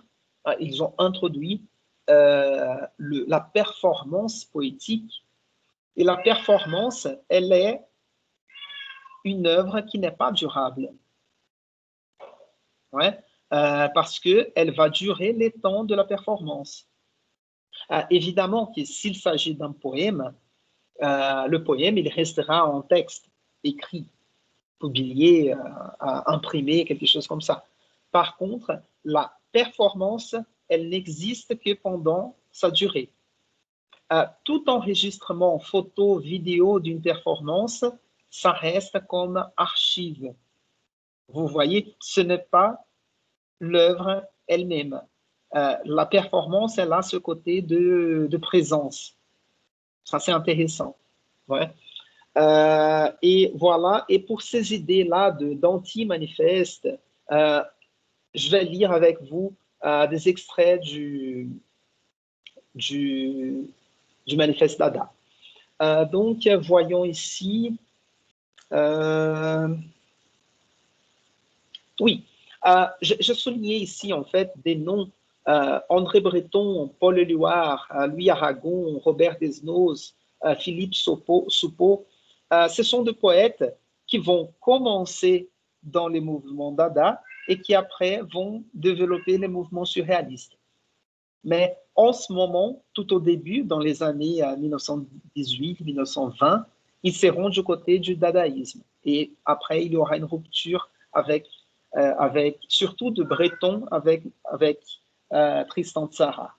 la performance poétique, et la performance, elle est une œuvre qui n'est pas durable. Ouais, parce qu'elle va durer les temps de la performance. Évidemment que s'il s'agit d'un poème, le poème, il restera en texte, écrit, publié, imprimé, quelque chose comme ça. Par contre, la performance, elle n'existe que pendant sa durée. Tout enregistrement photo, vidéo d'une performance, ça reste comme archive. Vous voyez, ce n'est pas l'œuvre elle-même. La performance, elle a ce côté de présence. Ça, c'est intéressant. Ouais. Et voilà, et pour ces idées-là d'anti-manifeste, je vais lire avec vous des extraits du manifeste Dada. Donc, voyons ici. Oui, je soulignais ici en fait des noms. André Breton, Paul Éluard, Louis Aragon, Robert Desnos, Philippe Soupeau. Ce sont des poètes qui vont commencer dans les mouvements Dada et qui après vont développer les mouvements surréalistes. Mais en ce moment, tout au début, dans les années 1918-1920, ils seront du côté du dadaïsme. Et après, il y aura une rupture avec surtout de Breton avec Tristan Tzara.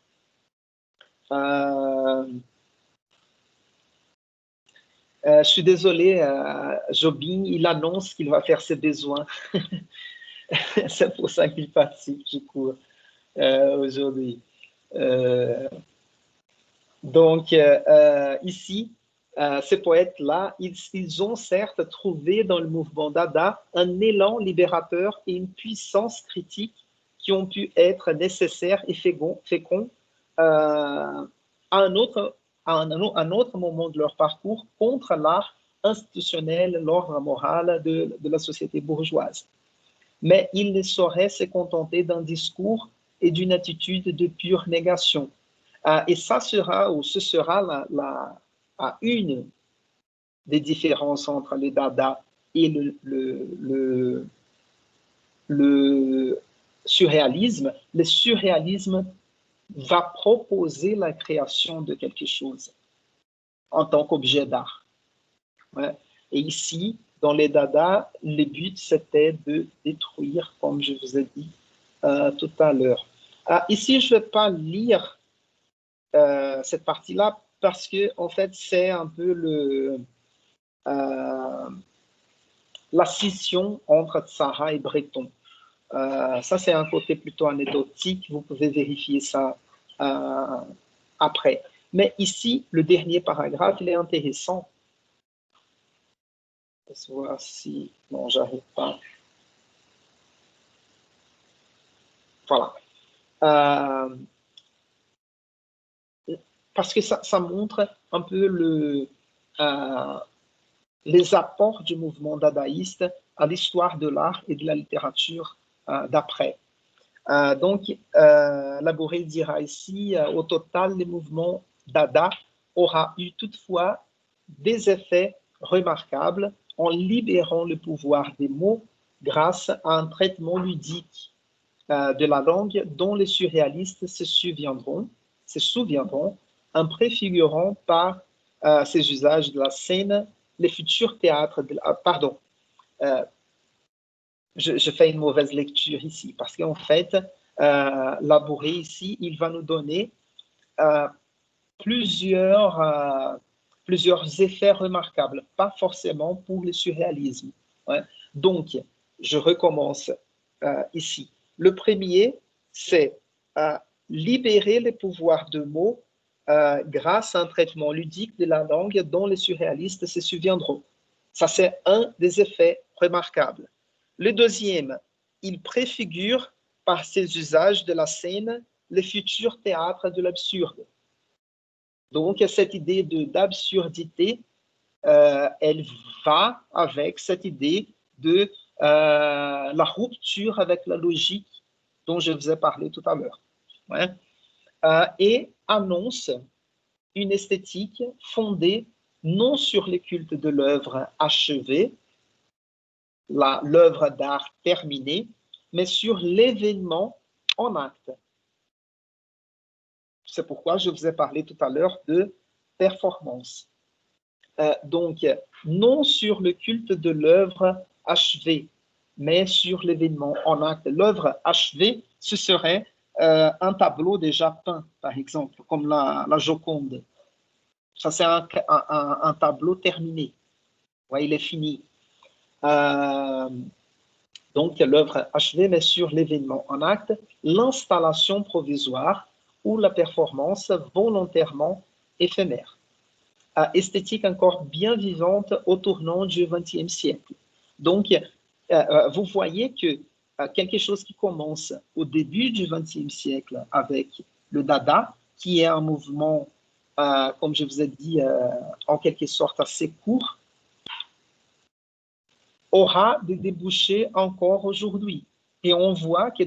Je suis désolé, Jobin, il annonce qu'il va faire ses besoins. C'est pour ça qu'il participe du cours aujourd'hui. Donc, ici, ces poètes-là, ils ont certes trouvé dans le mouvement Dada un élan libérateur et une puissance critique qui ont pu être nécessaires et féconds à un autre moment de leur parcours contre l'art institutionnel, l'ordre moral de la société bourgeoise. Mais ils ne sauraient se contenter d'un discours et d'une attitude de pure négation. Et ça sera, ou ce sera une des différences entre le Dada et le surréalisme. Le surréalisme va proposer la création de quelque chose en tant qu'objet d'art. Ouais. Et ici, dans les Dada, le but, c'était de détruire, comme je vous ai dit tout à l'heure. Ici, je ne vais pas lire cette partie-là parce que, en fait, c'est un peu la scission entre Tzara et Breton. Ça, c'est un côté plutôt anecdotique. Vous pouvez vérifier ça après. Mais ici, le dernier paragraphe, il est intéressant. Laisse voir si... Non, j'arrive pas. Voilà. Parce que ça montre un peu les apports du mouvement dadaïste à l'histoire de l'art et de la littérature d'après. Donc, Labouré dira ici, au total, le mouvement Dada aura eu toutefois des effets remarquables en libérant le pouvoir des mots grâce à un traitement ludique de la langue dont les surréalistes se souviendront en préfigurant par ces usages de la scène les futurs théâtres de pardon, je fais une mauvaise lecture ici, parce qu'en fait, Labouré ici, il va nous donner plusieurs effets remarquables, pas forcément pour le surréalisme. Ouais. Donc, je recommence ici. Le premier, c'est libérer les pouvoirs de mots grâce à un traitement ludique de la langue dont les surréalistes se souviendront. Ça, c'est un des effets remarquables. Le deuxième, il préfigure par ses usages de la scène les futurs théâtres de l'absurde. Donc, cette idée d'absurdité, elle va avec cette idée de la rupture avec la logique dont je vous ai parlé tout à l'heure. Ouais. Et annonce une esthétique fondée non sur les cultes de l'œuvre achevée, l'œuvre d'art terminée, mais sur l'événement en acte. C'est pourquoi je vous ai parlé tout à l'heure de performance. Donc, non sur le culte de l'œuvre achevée, mais sur l'événement en acte. L'œuvre achevée, ce serait un tableau déjà peint, par exemple, comme la Joconde. Ça, c'est un tableau terminé. Ouais, il est fini. Donc, l'œuvre achevée, mais sur l'événement en acte, l'installation provisoire ou la performance volontairement éphémère. Esthétique encore bien vivante au tournant du XXe siècle. Donc, vous voyez que quelque chose qui commence au début du XXe siècle avec le Dada, qui est un mouvement, comme je vous ai dit, en quelque sorte assez court, aura des débouchés encore aujourd'hui. Et on voit que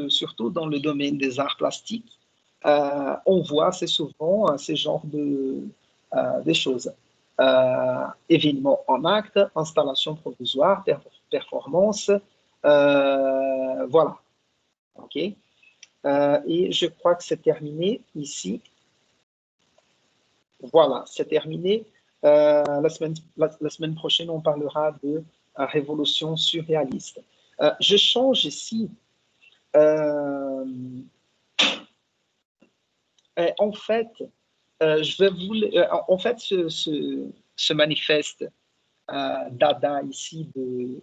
surtout dans le domaine des arts plastiques, on voit assez souvent ce genre des choses. Événements en acte, installation provisoire, performance, voilà. OK. Et je crois que c'est terminé ici. Voilà, c'est terminé. La semaine prochaine, on parlera de révolution surréaliste. Je change ici. En fait, je vais vous. En fait, ce manifeste Dada ici du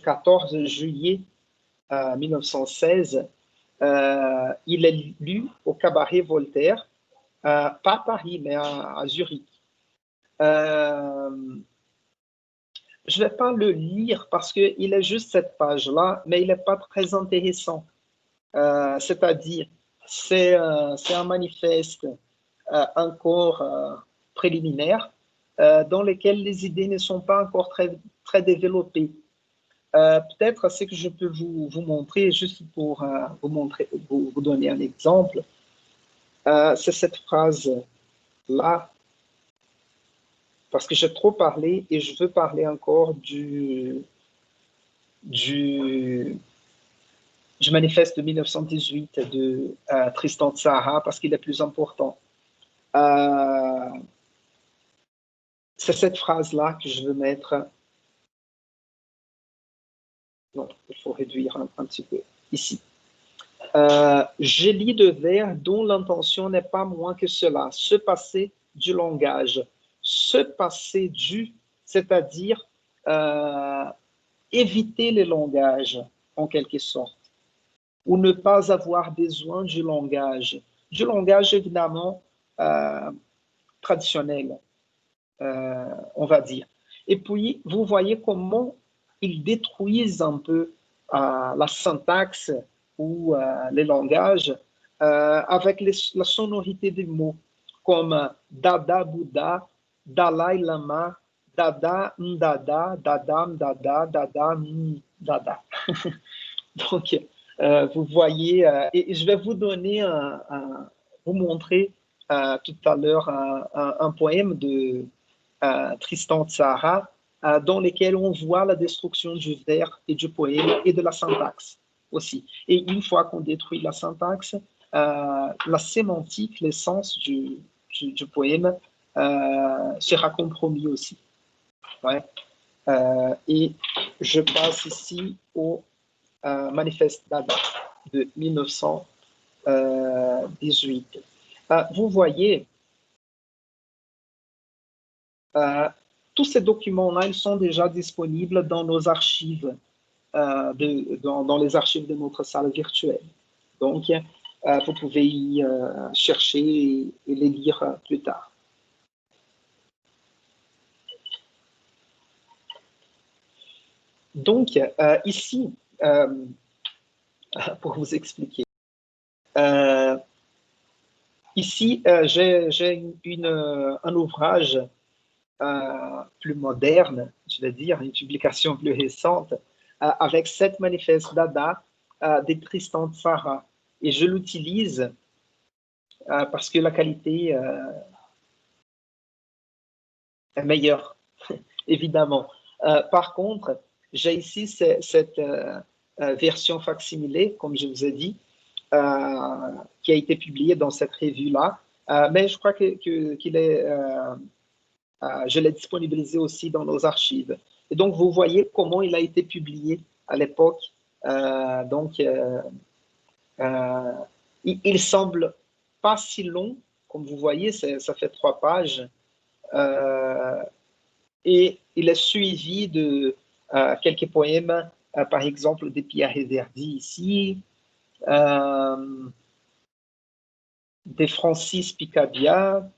14 juillet 1916, il est lu au cabaret Voltaire, pas à Paris, mais à Zurich. je ne vais pas le lire parce qu'il est juste cette page-là, mais il n'est pas très intéressant. C'est-à-dire, c'est un manifeste encore préliminaire dans lequel les idées ne sont pas encore très développées. Peut-être ce que je peux vous montrer, juste pour vous donner un exemple, c'est cette phrase-là, parce que j'ai trop parlé et je veux parler encore du manifeste de 1918 de Tristan Tzara, parce qu'il est plus important. C'est cette phrase-là que je veux mettre. Non, il faut réduire un petit peu ici. Génie de vers dont l'intention n'est pas moins que cela, se passer du langage. Se passer du, c'est-à-dire éviter le langage, en quelque sorte, ou ne pas avoir besoin du langage évidemment traditionnel, on va dire. Et puis, vous voyez comment ils détruisent un peu la syntaxe ou les langages avec la sonorité des mots, comme Dada Bouddha, Dalai Lama, Dada Ndada, Dada Mdada, Dada Mdada. Donc, vous voyez, et je vais vous donner vous montrer tout à l'heure un poème de Tristan Tzara, dans lequel on voit la destruction du vers et du poème et de la syntaxe aussi. Et une fois qu'on détruit la syntaxe, la sémantique, l'essence du poème sera compromis aussi. Ouais. Et je passe ici au manifeste Dada de 1918. Vous voyez, tous ces documents-là, ils sont déjà disponibles dans nos archives, dans les archives de notre salle virtuelle. Donc, vous pouvez y chercher et les lire plus tard. Donc, ici, pour vous expliquer, ici, j'ai un ouvrage plus moderne, je vais dire, une publication plus récente, avec 7 manifestes Dada de Tristan Tzara. Et je l'utilise parce que la qualité est meilleure, évidemment. Par contre, j'ai ici cette version facsimilée, comme je vous ai dit, qui a été publiée dans cette revue-là. Mais je crois qu'il est... je l'ai disponibilisé aussi dans nos archives. Et donc, vous voyez comment il a été publié à l'époque. Il semble pas si long, comme vous voyez, ça fait 3 pages. Et il est suivi de quelques poèmes, par exemple de Pierre Reverdy ici, de Francis Picabia,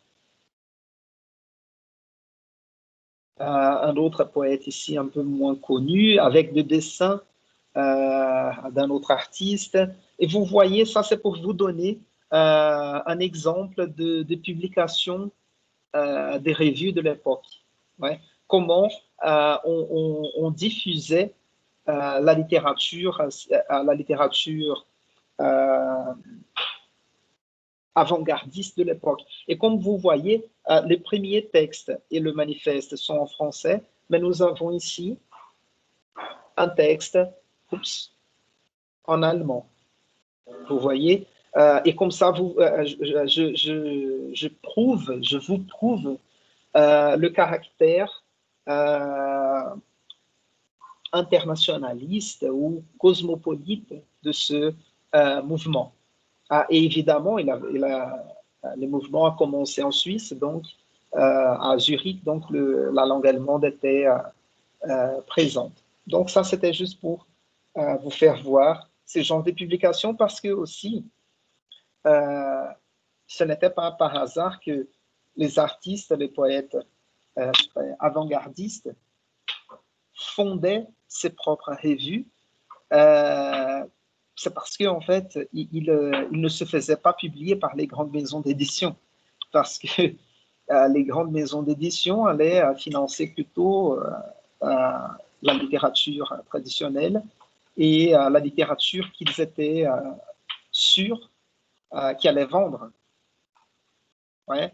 un autre poète ici un peu moins connu, avec des dessins d'un autre artiste. Et vous voyez, ça c'est pour vous donner un exemple de publication des revues de l'époque. Ouais. Comment on diffusait la littérature avant-gardiste de l'époque. Et comme vous voyez, les premiers textes et le manifeste sont en français, mais nous avons ici un texte en allemand. Vous voyez, et comme ça, je vous prouve le caractère internationaliste ou cosmopolite de ce mouvement. Et évidemment, le mouvement a commencé en Suisse, donc à Zurich, donc la langue allemande était présente. Donc ça, c'était juste pour vous faire voir ces genres de publications, parce que aussi, ce n'était pas par hasard que les artistes, les poètes avant-gardistes fondait ses propres revues, c'est parce qu'en fait, il ne se faisait pas publier par les grandes maisons d'édition, parce que les grandes maisons d'édition allaient financer plutôt la littérature traditionnelle et la littérature qu'ils étaient sûrs qu'ils allaient vendre. Ouais.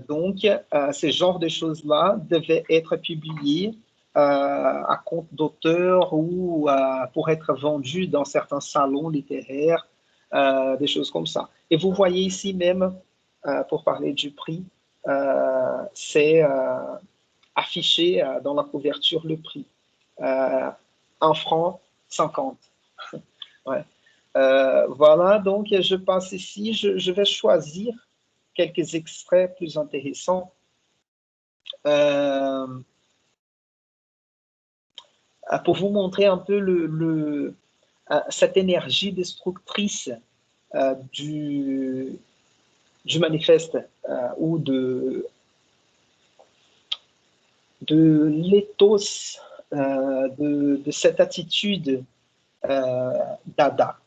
Donc, ce genre de choses-là devaient être publiées à compte d'auteur ou pour être vendues dans certains salons littéraires, des choses comme ça. Et vous voyez ici même, pour parler du prix, c'est affiché dans la couverture le prix. 1 franc 50. Ouais. Voilà, donc je passe ici, je vais choisir quelques extraits plus intéressants. Pour vous montrer un peu cette énergie destructrice du manifeste ou de l'éthos de cette attitude dada.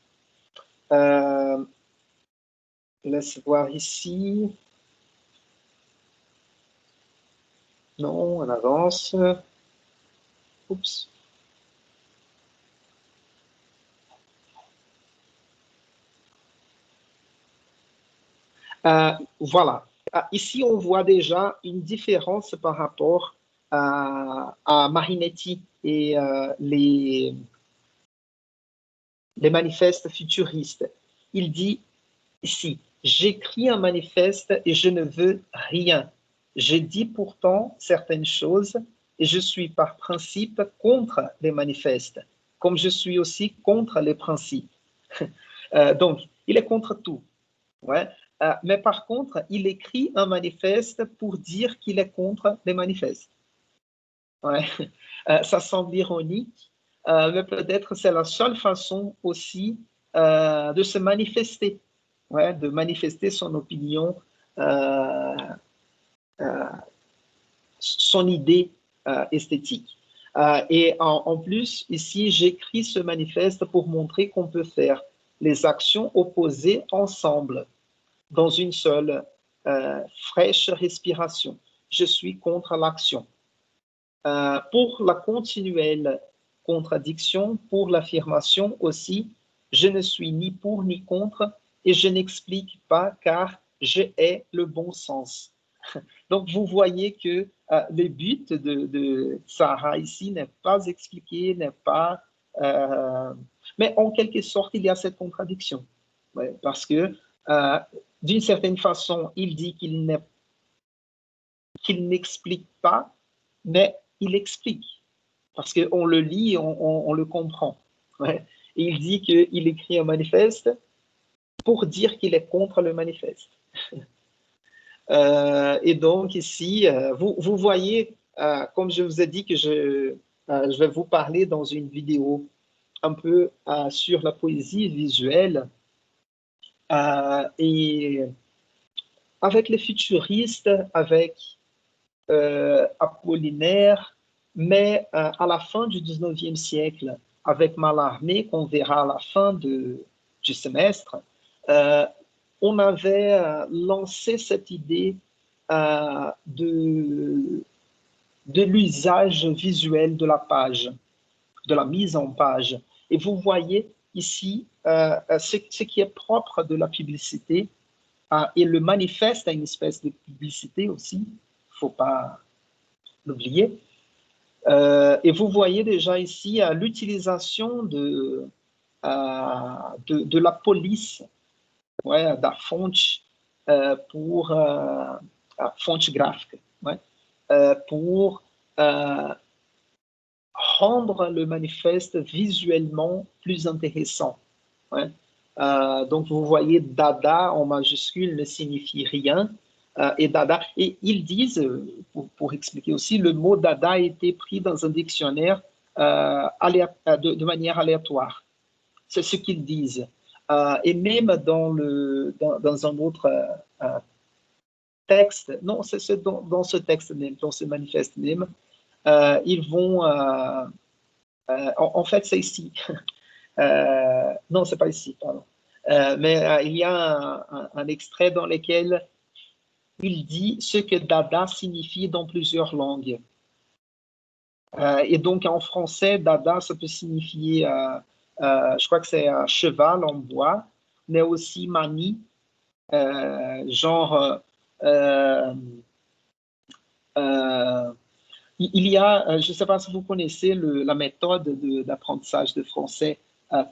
Laisse voir ici. Non, on avance. Oups. Voilà. Ici, on voit déjà une différence par rapport à Marinetti et les manifestes futuristes. Il dit ici, j'écris un manifeste et je ne veux rien. Je dis pourtant certaines choses et je suis par principe contre les manifestes, comme je suis aussi contre les principes. Donc, il est contre tout. Ouais. Mais par contre, il écrit un manifeste pour dire qu'il est contre les manifestes. Ouais. Ça semble ironique, mais peut-être c'est la seule façon aussi de se manifester, ouais, de manifester son opinion, son idée esthétique. Et en plus, ici, j'écris ce manifeste pour montrer qu'on peut faire les actions opposées ensemble, dans une seule fraîche respiration. Je suis contre l'action. Pour la continuelle contradiction, pour l'affirmation aussi, je ne suis ni pour ni contre et je n'explique pas car j'ai le bon sens. Donc, vous voyez que le but de Sarah ici n'est pas expliqué, n'est pas... mais en quelque sorte, il y a cette contradiction. Ouais, parce que, d'une certaine façon, il dit qu'il n'explique pas, mais il explique. Parce qu'on le lit, on le comprend. Ouais. Et il dit qu'il écrit un manifeste pour dire qu'il est contre le manifeste. Et donc ici, vous voyez, comme je vous ai dit que je vais vous parler dans une vidéo un peu sur la poésie visuelle. Et avec les futuristes, avec Apollinaire, mais à la fin du 19e siècle, avec Mallarmé, qu'on verra à la fin du semestre, on avait lancé cette idée de l'usage visuel de la page, de la mise en page. Et vous voyez ici ce qui est propre de la publicité, et le manifeste a une espèce de publicité aussi, il ne faut pas l'oublier. Et vous voyez déjà ici l'utilisation de la police, ouais, de la fonte pour fonte graphique, ouais, pour rendre le manifeste visuellement plus intéressant. Ouais. Donc, vous voyez, Dada en majuscule ne signifie rien. Et Dada, et ils disent, pour expliquer aussi, le mot Dada a été pris dans un dictionnaire de manière aléatoire. C'est ce qu'ils disent. Et même dans un autre texte, non, c'est dans ce texte même, dans ce manifeste même, ils vont... en fait, c'est ici. Non, c'est pas ici, pardon. Mais il y a un extrait dans lequel il dit ce que Dada signifie dans plusieurs langues. Et donc, en français, Dada, ça peut signifier, je crois que c'est un cheval en bois, mais aussi manie, genre... il y a, je ne sais pas si vous connaissez la méthode d'apprentissage de français,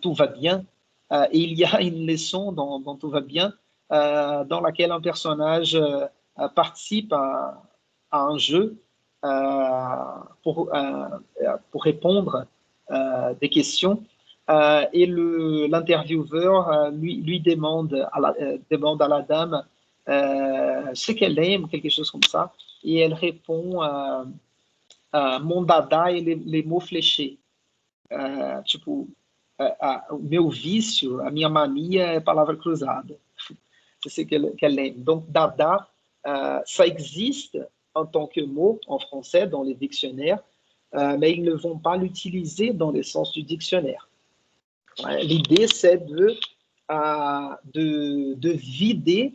Tout va bien. Et il y a une leçon dans Tout va bien, dans laquelle un personnage participe à un jeu pour répondre des questions. Et l'intervieweur lui demande à la dame ce qu'elle aime, quelque chose comme ça. Et elle répond mon dada e les mots fléchés. Tipo, o meu vício, a minha mania é palavra cruzada. C'est ce qu'elle aime. Donc, dada, ça existe en tant que mot en français dans les dictionnaires, mais ils ne vont pas l'utiliser dans le sens du dictionnaire. L'idée, c'est de vider,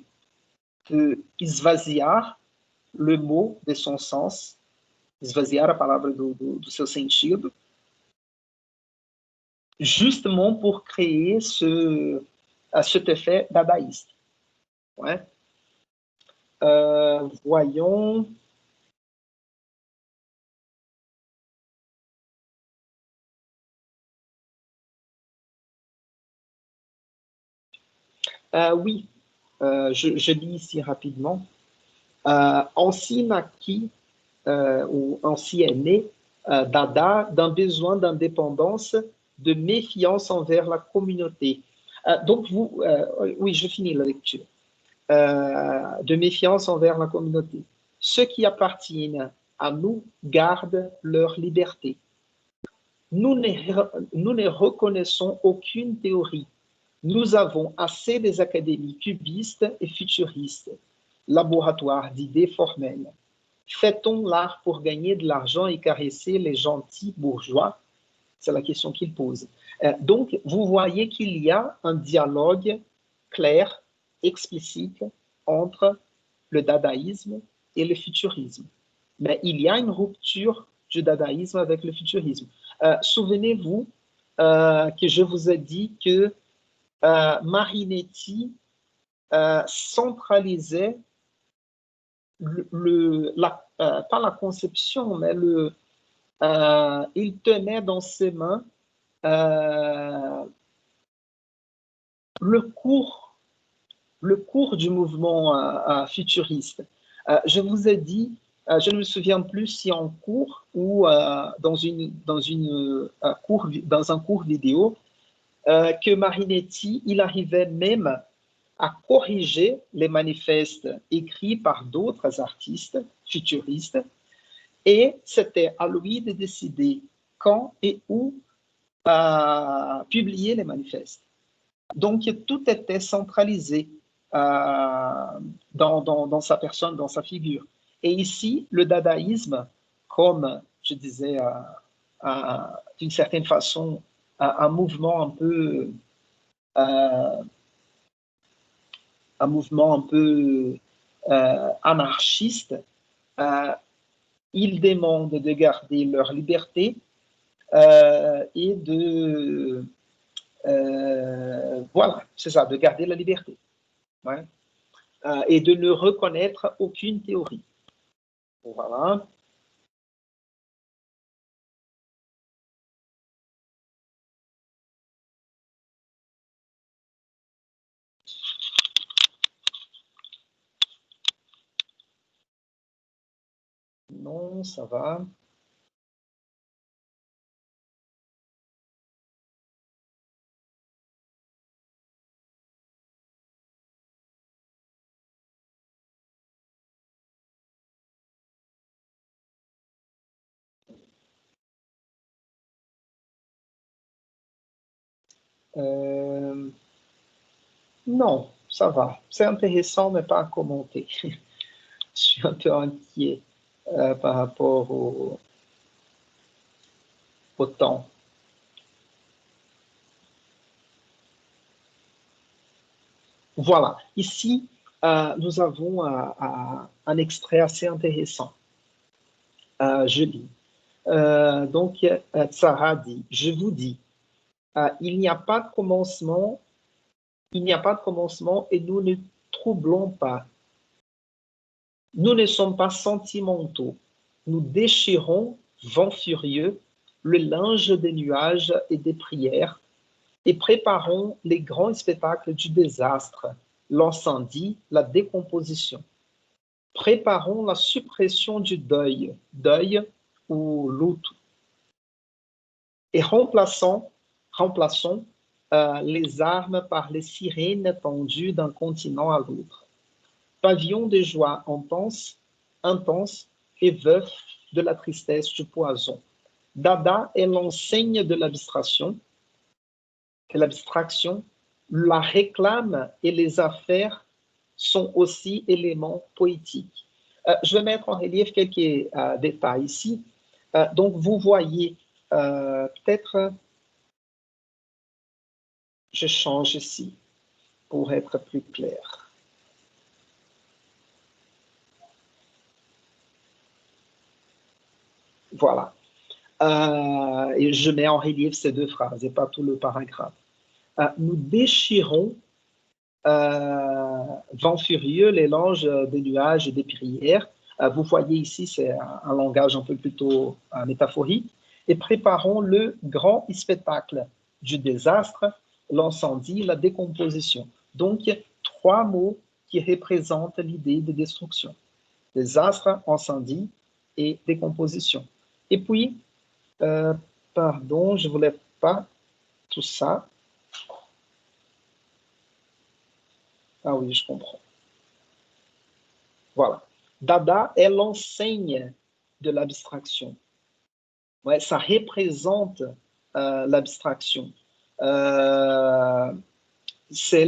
de esvaziar le mot de son sens, esvaziar a palavra do seu sentido, justement pour créer cet effet dadaïste. Ouais. Voyons. Oui, je lis ici rapidement. Ainsi naquit ou ainsi est né Dada d'un besoin d'indépendance, de méfiance envers la communauté. Donc, oui, je finis la lecture. De méfiance envers la communauté. Ceux qui appartiennent à nous gardent leur liberté. Nous ne reconnaissons aucune théorie. Nous avons assez des académies cubistes et futuristes, laboratoires d'idées formelles. Fait-on l'art pour gagner de l'argent et caresser les gentils bourgeois? C'est la question qu'il pose. Donc, vous voyez qu'il y a un dialogue clair, explicite, entre le dadaïsme et le futurisme. Mais il y a une rupture du dadaïsme avec le futurisme. Souvenez-vous que je vous ai dit que Marinetti centralisait pas la conception, mais il tenait dans ses mains le cours du mouvement futuriste. Je vous ai dit, je ne me souviens plus si en cours ou dans un cours vidéo, que Marinetti, il arrivait même à corriger les manifestes écrits par d'autres artistes futuristes, et c'était à lui de décider quand et où publier les manifestes. Donc, tout était centralisé dans sa personne, dans sa figure. Et ici, le dadaïsme, comme je disais d'une certaine façon, un mouvement un peu anarchiste, ils demandent de garder leur liberté et voilà, c'est ça, de garder la liberté. Ouais. Et de ne reconnaître aucune théorie. Voilà. Non, ça va. Non, ça va. C'est intéressant, mais pas à commenter. Je suis un peu inquiet par rapport autant. Voilà, ici, nous avons un extrait assez intéressant. Je lis. Donc, Tzara dit, je vous dis, il n'y a pas de commencement, il n'y a pas de commencement et nous ne troublons pas. Nous ne sommes pas sentimentaux. Nous déchirons, vent furieux, le linge des nuages et des prières et préparons les grands spectacles du désastre, l'incendie, la décomposition. Préparons la suppression du deuil, deuil ou luto, et remplaçons les armes par les sirènes tendues d'un continent à l'autre. Pavillon de joie intense et veuf de la tristesse du poison. Dada est l'enseigne de l'abstraction, la réclame et les affaires sont aussi éléments poétiques. Je vais mettre en relief quelques détails ici. Donc, vous voyez, peut-être, je change ici pour être plus clair. Voilà. Et je mets en relief ces deux phrases et pas tout le paragraphe. Nous déchirons, vent furieux, l'élange des nuages et des prières. Vous voyez ici, c'est un langage un peu plutôt métaphorique. Et préparons le grand spectacle du désastre, l'incendie, la décomposition. Donc, trois mots qui représentent l'idée de destruction. Désastre, incendie et décomposition. Et puis, pardon, je ne voulais pas tout ça. Ah oui, je comprends. Voilà. Dada est l'enseigne de l'abstraction. Ouais, ça représente l'abstraction. C'est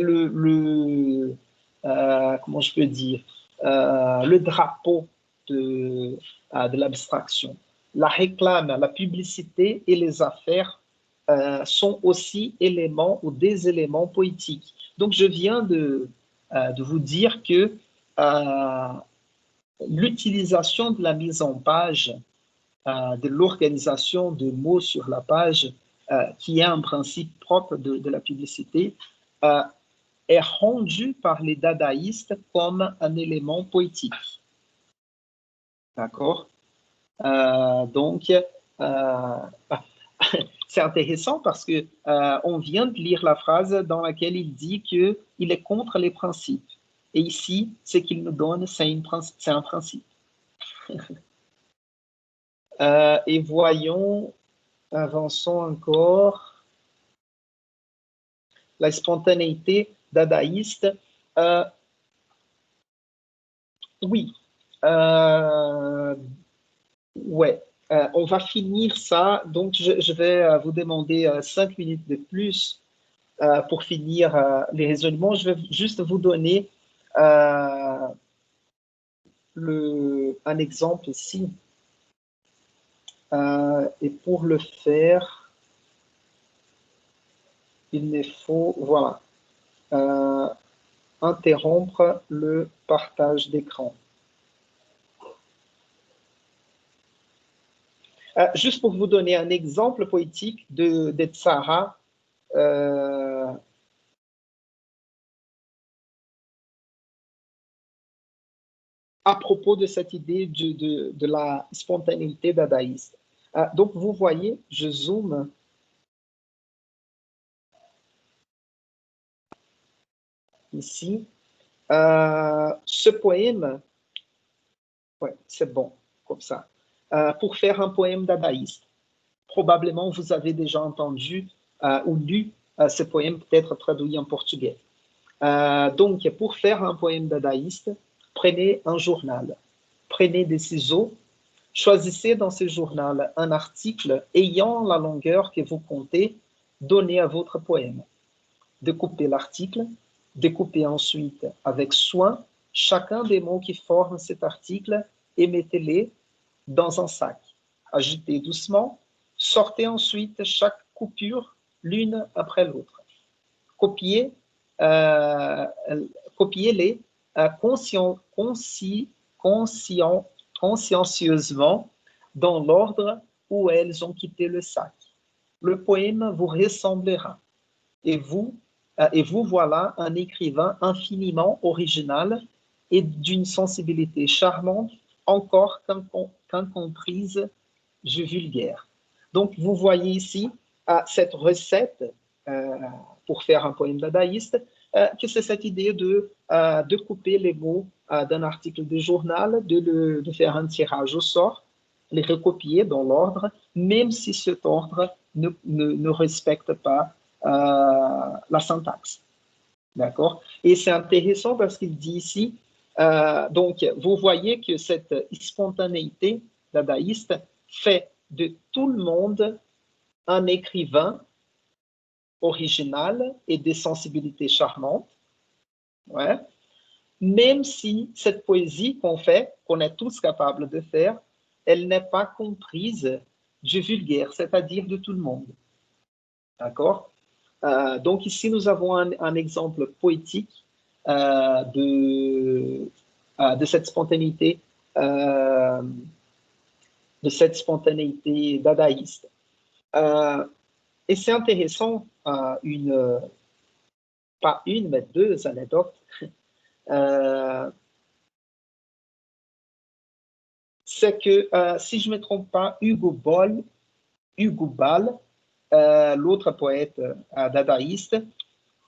comment je peux dire, le drapeau de l'abstraction. La réclame, la publicité et les affaires sont aussi éléments ou des éléments poétiques. Donc, je viens de vous dire que l'utilisation de la mise en page, de l'organisation de mots sur la page, qui est un principe propre de la publicité, est rendue par les dadaïstes comme un élément poétique. D'accord? Donc, c'est intéressant parce que on vient de lire la phrase dans laquelle il dit qu'il est contre les principes. Et ici, ce qu'il nous donne, c'est un principe. Et voyons, avançons encore. La spontanéité dadaïste. Oui. Ouais. On va finir ça. Donc, je vais vous demander 5 minutes de plus pour finir les raisonnements. Je vais juste vous donner un exemple ici. Et pour le faire, il me faut, voilà, interrompre le partage d'écran. Juste pour vous donner un exemple poétique de Tzara, à propos de cette idée de la spontanéité dadaïste. Donc, vous voyez, je zoome. Ici. Ce poème, ouais, c'est bon, comme ça. Pour faire un poème dadaïste, probablement vous avez déjà entendu ou lu ce poème, peut-être traduit en portugais. Donc, pour faire un poème dadaïste, prenez un journal, prenez des ciseaux, choisissez dans ce journal un article ayant la longueur que vous comptez donner à votre poème. Découpez l'article, découpez ensuite avec soin chacun des mots qui forment cet article et mettez-les dans un sac. Agitez doucement, sortez ensuite chaque coupure l'une après l'autre. Copiez, copiez-les consciencieusement dans l'ordre où elles ont quitté le sac. Le poème vous ressemblera. Et vous voilà un écrivain infiniment original et d'une sensibilité charmante, encore qu'incomprise du vulgaire. Donc, vous voyez ici cette recette pour faire un poème dadaïste, que c'est cette idée de couper les mots d'un article de journal, de faire un tirage au sort, les recopier dans l'ordre, même si cet ordre ne respecte pas la syntaxe. D'accord? Et c'est intéressant parce qu'il dit ici, donc vous voyez que cette spontanéité dadaïste fait de tout le monde un écrivain original et des sensibilités charmantes, ouais, même si cette poésie qu'on fait, qu'on est tous capables de faire, elle n'est pas comprise du vulgaire, c'est-à-dire de tout le monde. D'accord? Donc ici, nous avons un exemple poétique de cette spontanéité dadaïste. Et c'est intéressant, pas une, mais deux anecdotes. C'est que, si je ne me trompe pas, Hugo Ball, l'autre poète dadaïste,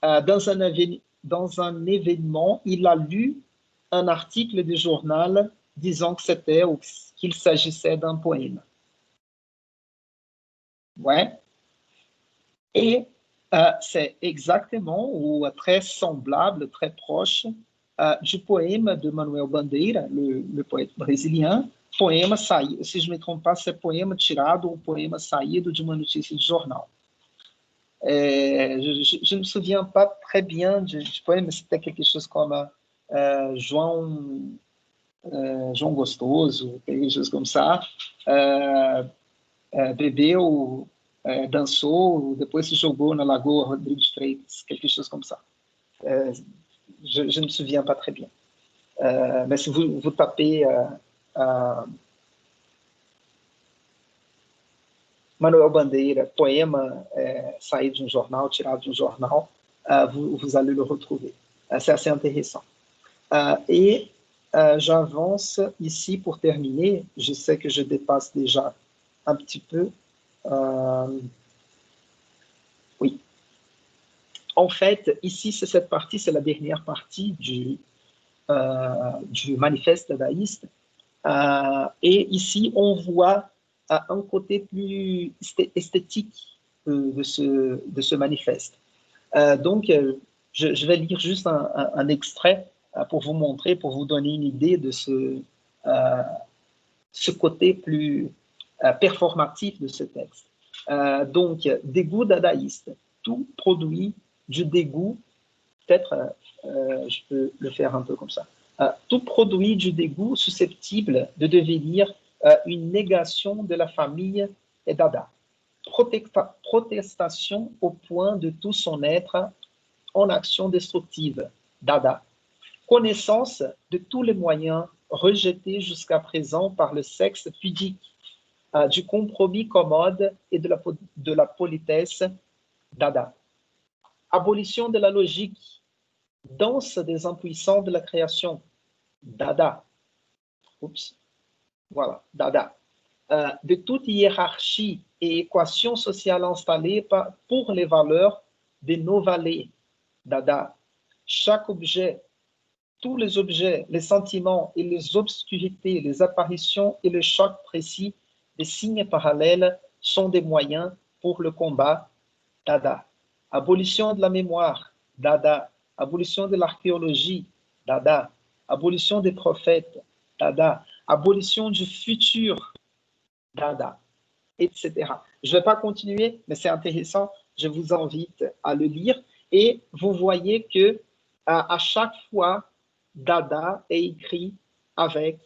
dans un événement, il a lu un article du journal disant que c'était ou qu'il s'agissait d'un poème. Ouais. Et c'est exactement ou très semblable, très proche du poème de Manuel Bandeira, le poète brésilien. Poema saído, si je ne me trompe pas, c'est poema tirado ou poema saído de uma notícia de jornal. Je ne me souviens pas très bien du poème, mais c'était quelque chose comme João Gostoso, quelque chose comme ça. Bebeu, dançou, depois se jogou na Lagoa Rodrigo de Freitas, quelque chose comme ça. Je ne me souviens pas très bien. Mais si vous tapez Manuel Bandeira, poema saído de jornal, tirado de jornal, vous allez le retrouver. C'est assez intéressant. Et j'avance ici pour terminer. Je sais que je dépasse déjà un petit peu. Oui. En fait, ici, c'est cette partie, c'est la dernière partie du manifeste dadaïste. Et ici, on voit un côté plus esthétique de ce manifeste. Donc, je vais lire juste un extrait pour vous montrer, pour vous donner une idée de ce côté plus performatif de ce texte. Donc, dégoût dadaïste, tout produit du dégoût, peut-être je peux le faire un peu comme ça, tout produit du dégoût susceptible de devenir une négation de la famille est dada. Protestation au point de tout son être en action destructive, dada. Connaissance de tous les moyens rejetés jusqu'à présent par le sexe pudique, du compromis commode et de la politesse, dada. Abolition de la logique, danse des impuissants de la création, dada. Oups. Voilà, dada. De toute hiérarchie et équation sociale installée pour les valeurs de nos vallées, dada. Chaque objet, tous les objets, les sentiments et les obscurités, les apparitions et le choc précis des signes parallèles sont des moyens pour le combat, dada. Abolition de la mémoire, dada. Abolition de l'archéologie, dada. Abolition des prophètes, dada. Abolition du futur, dada, etc. Je ne vais pas continuer, mais c'est intéressant. Je vous invite à le lire. Et vous voyez que à chaque fois, dada est écrit avec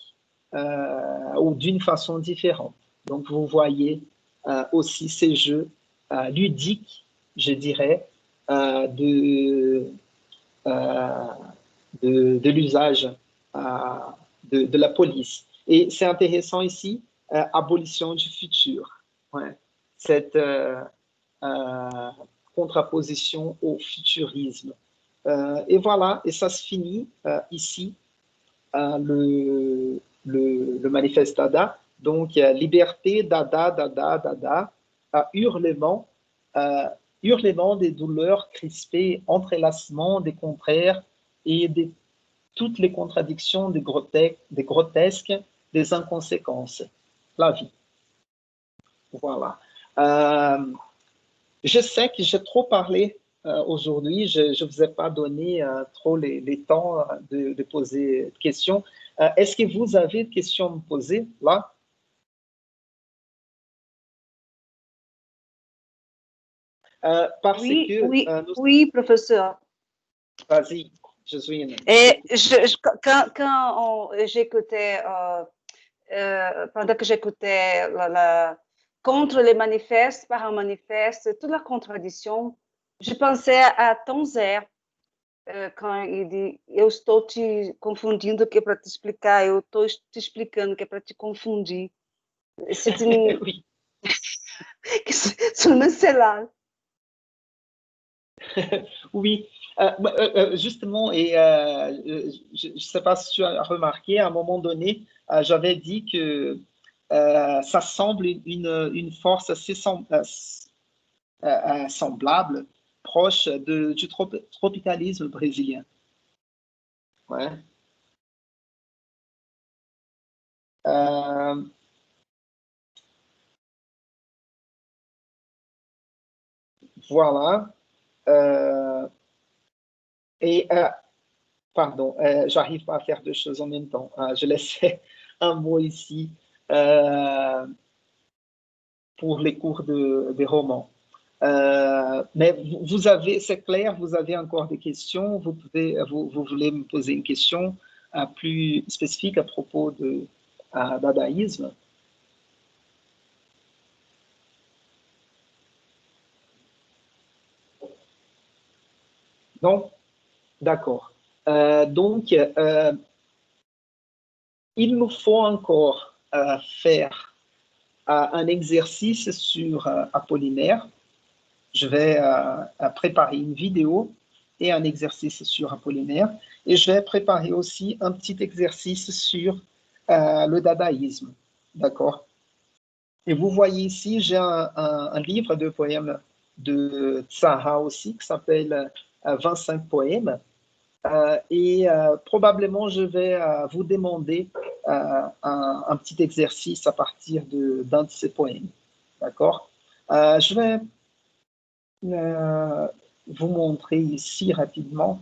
ou d'une façon différente. Donc, vous voyez aussi ces jeux ludiques, je dirais, de l'usage de la police. Et c'est intéressant ici, abolition du futur. Ouais. Cette contraposition au futurisme. Et voilà, et ça se finit ici, le manifeste Dada. Donc, liberté, Dada, Dada, Dada, hurlement, hurlement des douleurs crispées, entrelacements des contraires et toutes les contradictions des grotesques, des inconséquences. La vie. Voilà. Je sais que j'ai trop parlé aujourd'hui. Je ne vous ai pas donné trop les temps de poser des questions. Est-ce que vous avez des questions à me poser là? Parce Oui, que oui, oui, professeur. Vas-y, je suis une. Et quand j'écoutais, pendant que j'écoutais contre les manifestes, par un manifeste, toute la contradiction, je pensais à Tonzer, quand il dit, eu estou te confundindo que é para te explicar, eu estou te explicando que é para te confundir. C'est une... Oui. C'est là. Oui, justement, et je ne sais pas si tu as remarqué, à un moment donné, j'avais dit que ça semble une force assez semblable, proche du tropicalisme brésilien. Ouais. Euh, voilà. Et pardon, j'arrive pas à faire deux choses en même temps. Je laissais un mot ici pour les cours des romans. Mais vous avez, c'est clair, vous avez encore des questions. Vous voulez me poser une question plus spécifique à propos de dadaïsme? Non? D'accord. Donc, il nous faut encore faire un exercice sur Apollinaire. Je vais préparer une vidéo et un exercice sur Apollinaire. Et je vais préparer aussi un petit exercice sur le dadaïsme. D'accord? Et vous voyez ici, j'ai un livre de poèmes de Tsaha aussi qui s'appelle 25 poèmes. Et probablement, je vais vous demander un petit exercice à partir d'un de ces poèmes. D'accord? Je vais vous montrer ici rapidement.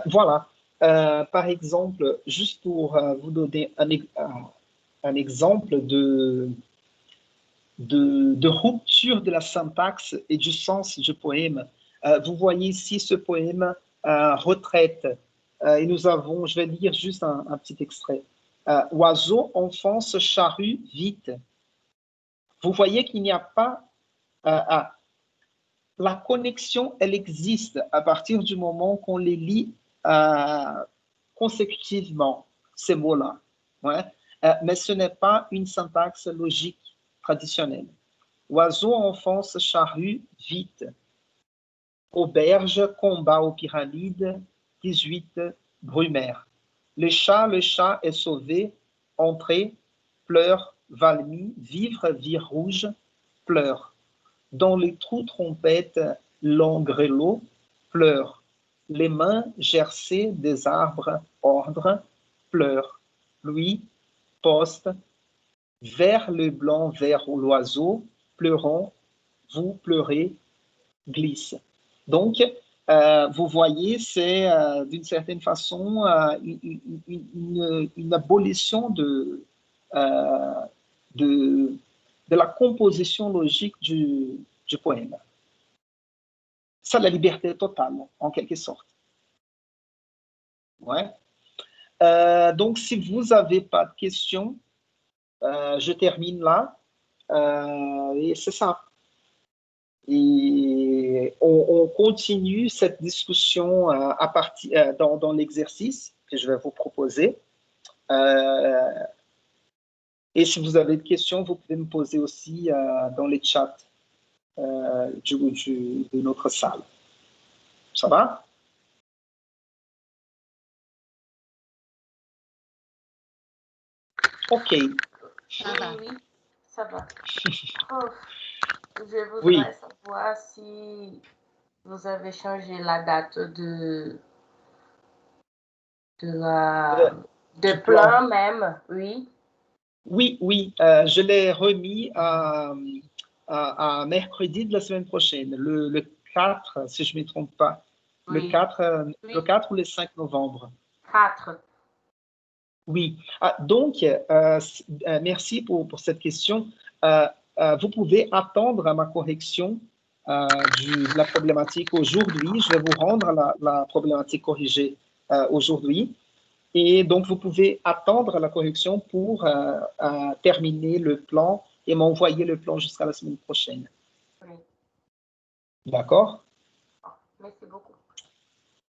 Voilà. Par exemple, juste pour vous donner un exemple de rupture de la syntaxe et du sens du poème. Vous voyez ici ce poème Retraite. Et nous avons, je vais lire juste un petit extrait. Oiseau, enfonce, charrue, vite. Vous voyez qu'il n'y a pas... la connexion, elle existe à partir du moment qu'on les lit consécutivement, ces mots-là. Ouais? Mais ce n'est pas une syntaxe logique traditionnelle. Oiseau, enfonce, charrue, vite. Auberge, combat aux pyramides, 18, Brumaire. Le chat est sauvé, entrée, pleure, Valmy, vivre, vie rouge, pleure. Dans les trous trompettes, l'engrelot, pleure. Les mains gercées des arbres, ordre, pleure. Lui, poste, vers le blanc, vers l'oiseau, pleurons, vous pleurez, glisse. Donc, vous voyez, c'est d'une certaine façon une abolition de la composition logique du poème. Ça, la liberté totale, en quelque sorte. Ouais. Donc, si vous n'avez pas de questions, je termine là. Et c'est ça. Et on continue cette discussion dans l'exercice que je vais vous proposer. Et si vous avez des questions, vous pouvez me poser aussi dans les chats de notre salle. Ça va? OK. Ça va. Oui, ça va. Oh, je Oui. voudrais savoir si vous avez changé la date de Du plan même, oui. Oui, oui, je l'ai remis à mercredi de la semaine prochaine, le 4, si je ne me trompe pas. Oui. Le 4, Oui. le 4 ou le 5 novembre. 4. Oui. Donc, merci pour cette question. Vous pouvez attendre à ma correction de la problématique aujourd'hui. Je vais vous rendre la problématique corrigée aujourd'hui. Et donc, vous pouvez attendre la correction pour terminer le plan et m'envoyer le plan jusqu'à la semaine prochaine. Oui. D'accord? Merci beaucoup.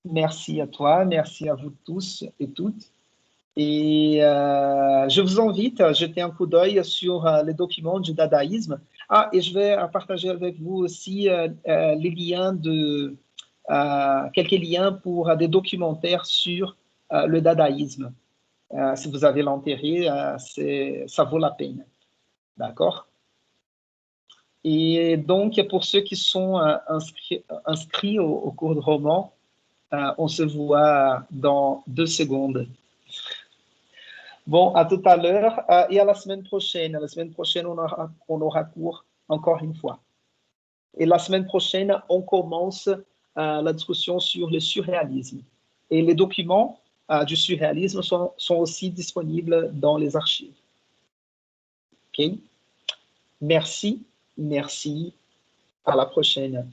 Merci à toi, merci à vous tous et toutes. Et je vous invite à jeter un coup d'œil sur les documents du dadaïsme. Ah, et je vais partager avec vous aussi les liens quelques liens pour des documentaires sur le dadaïsme. Si vous avez l'intérêt, ça vaut la peine. D'accord? Et donc, pour ceux qui sont inscrits au cours de roman, on se voit dans 2 secondes. Bon, à tout à l'heure et à la semaine prochaine. La semaine prochaine, on aura cours encore une fois. Et la semaine prochaine, on commence la discussion sur le surréalisme. Et les documents du surréalisme sont aussi disponibles dans les archives. OK? Merci, merci. À la prochaine.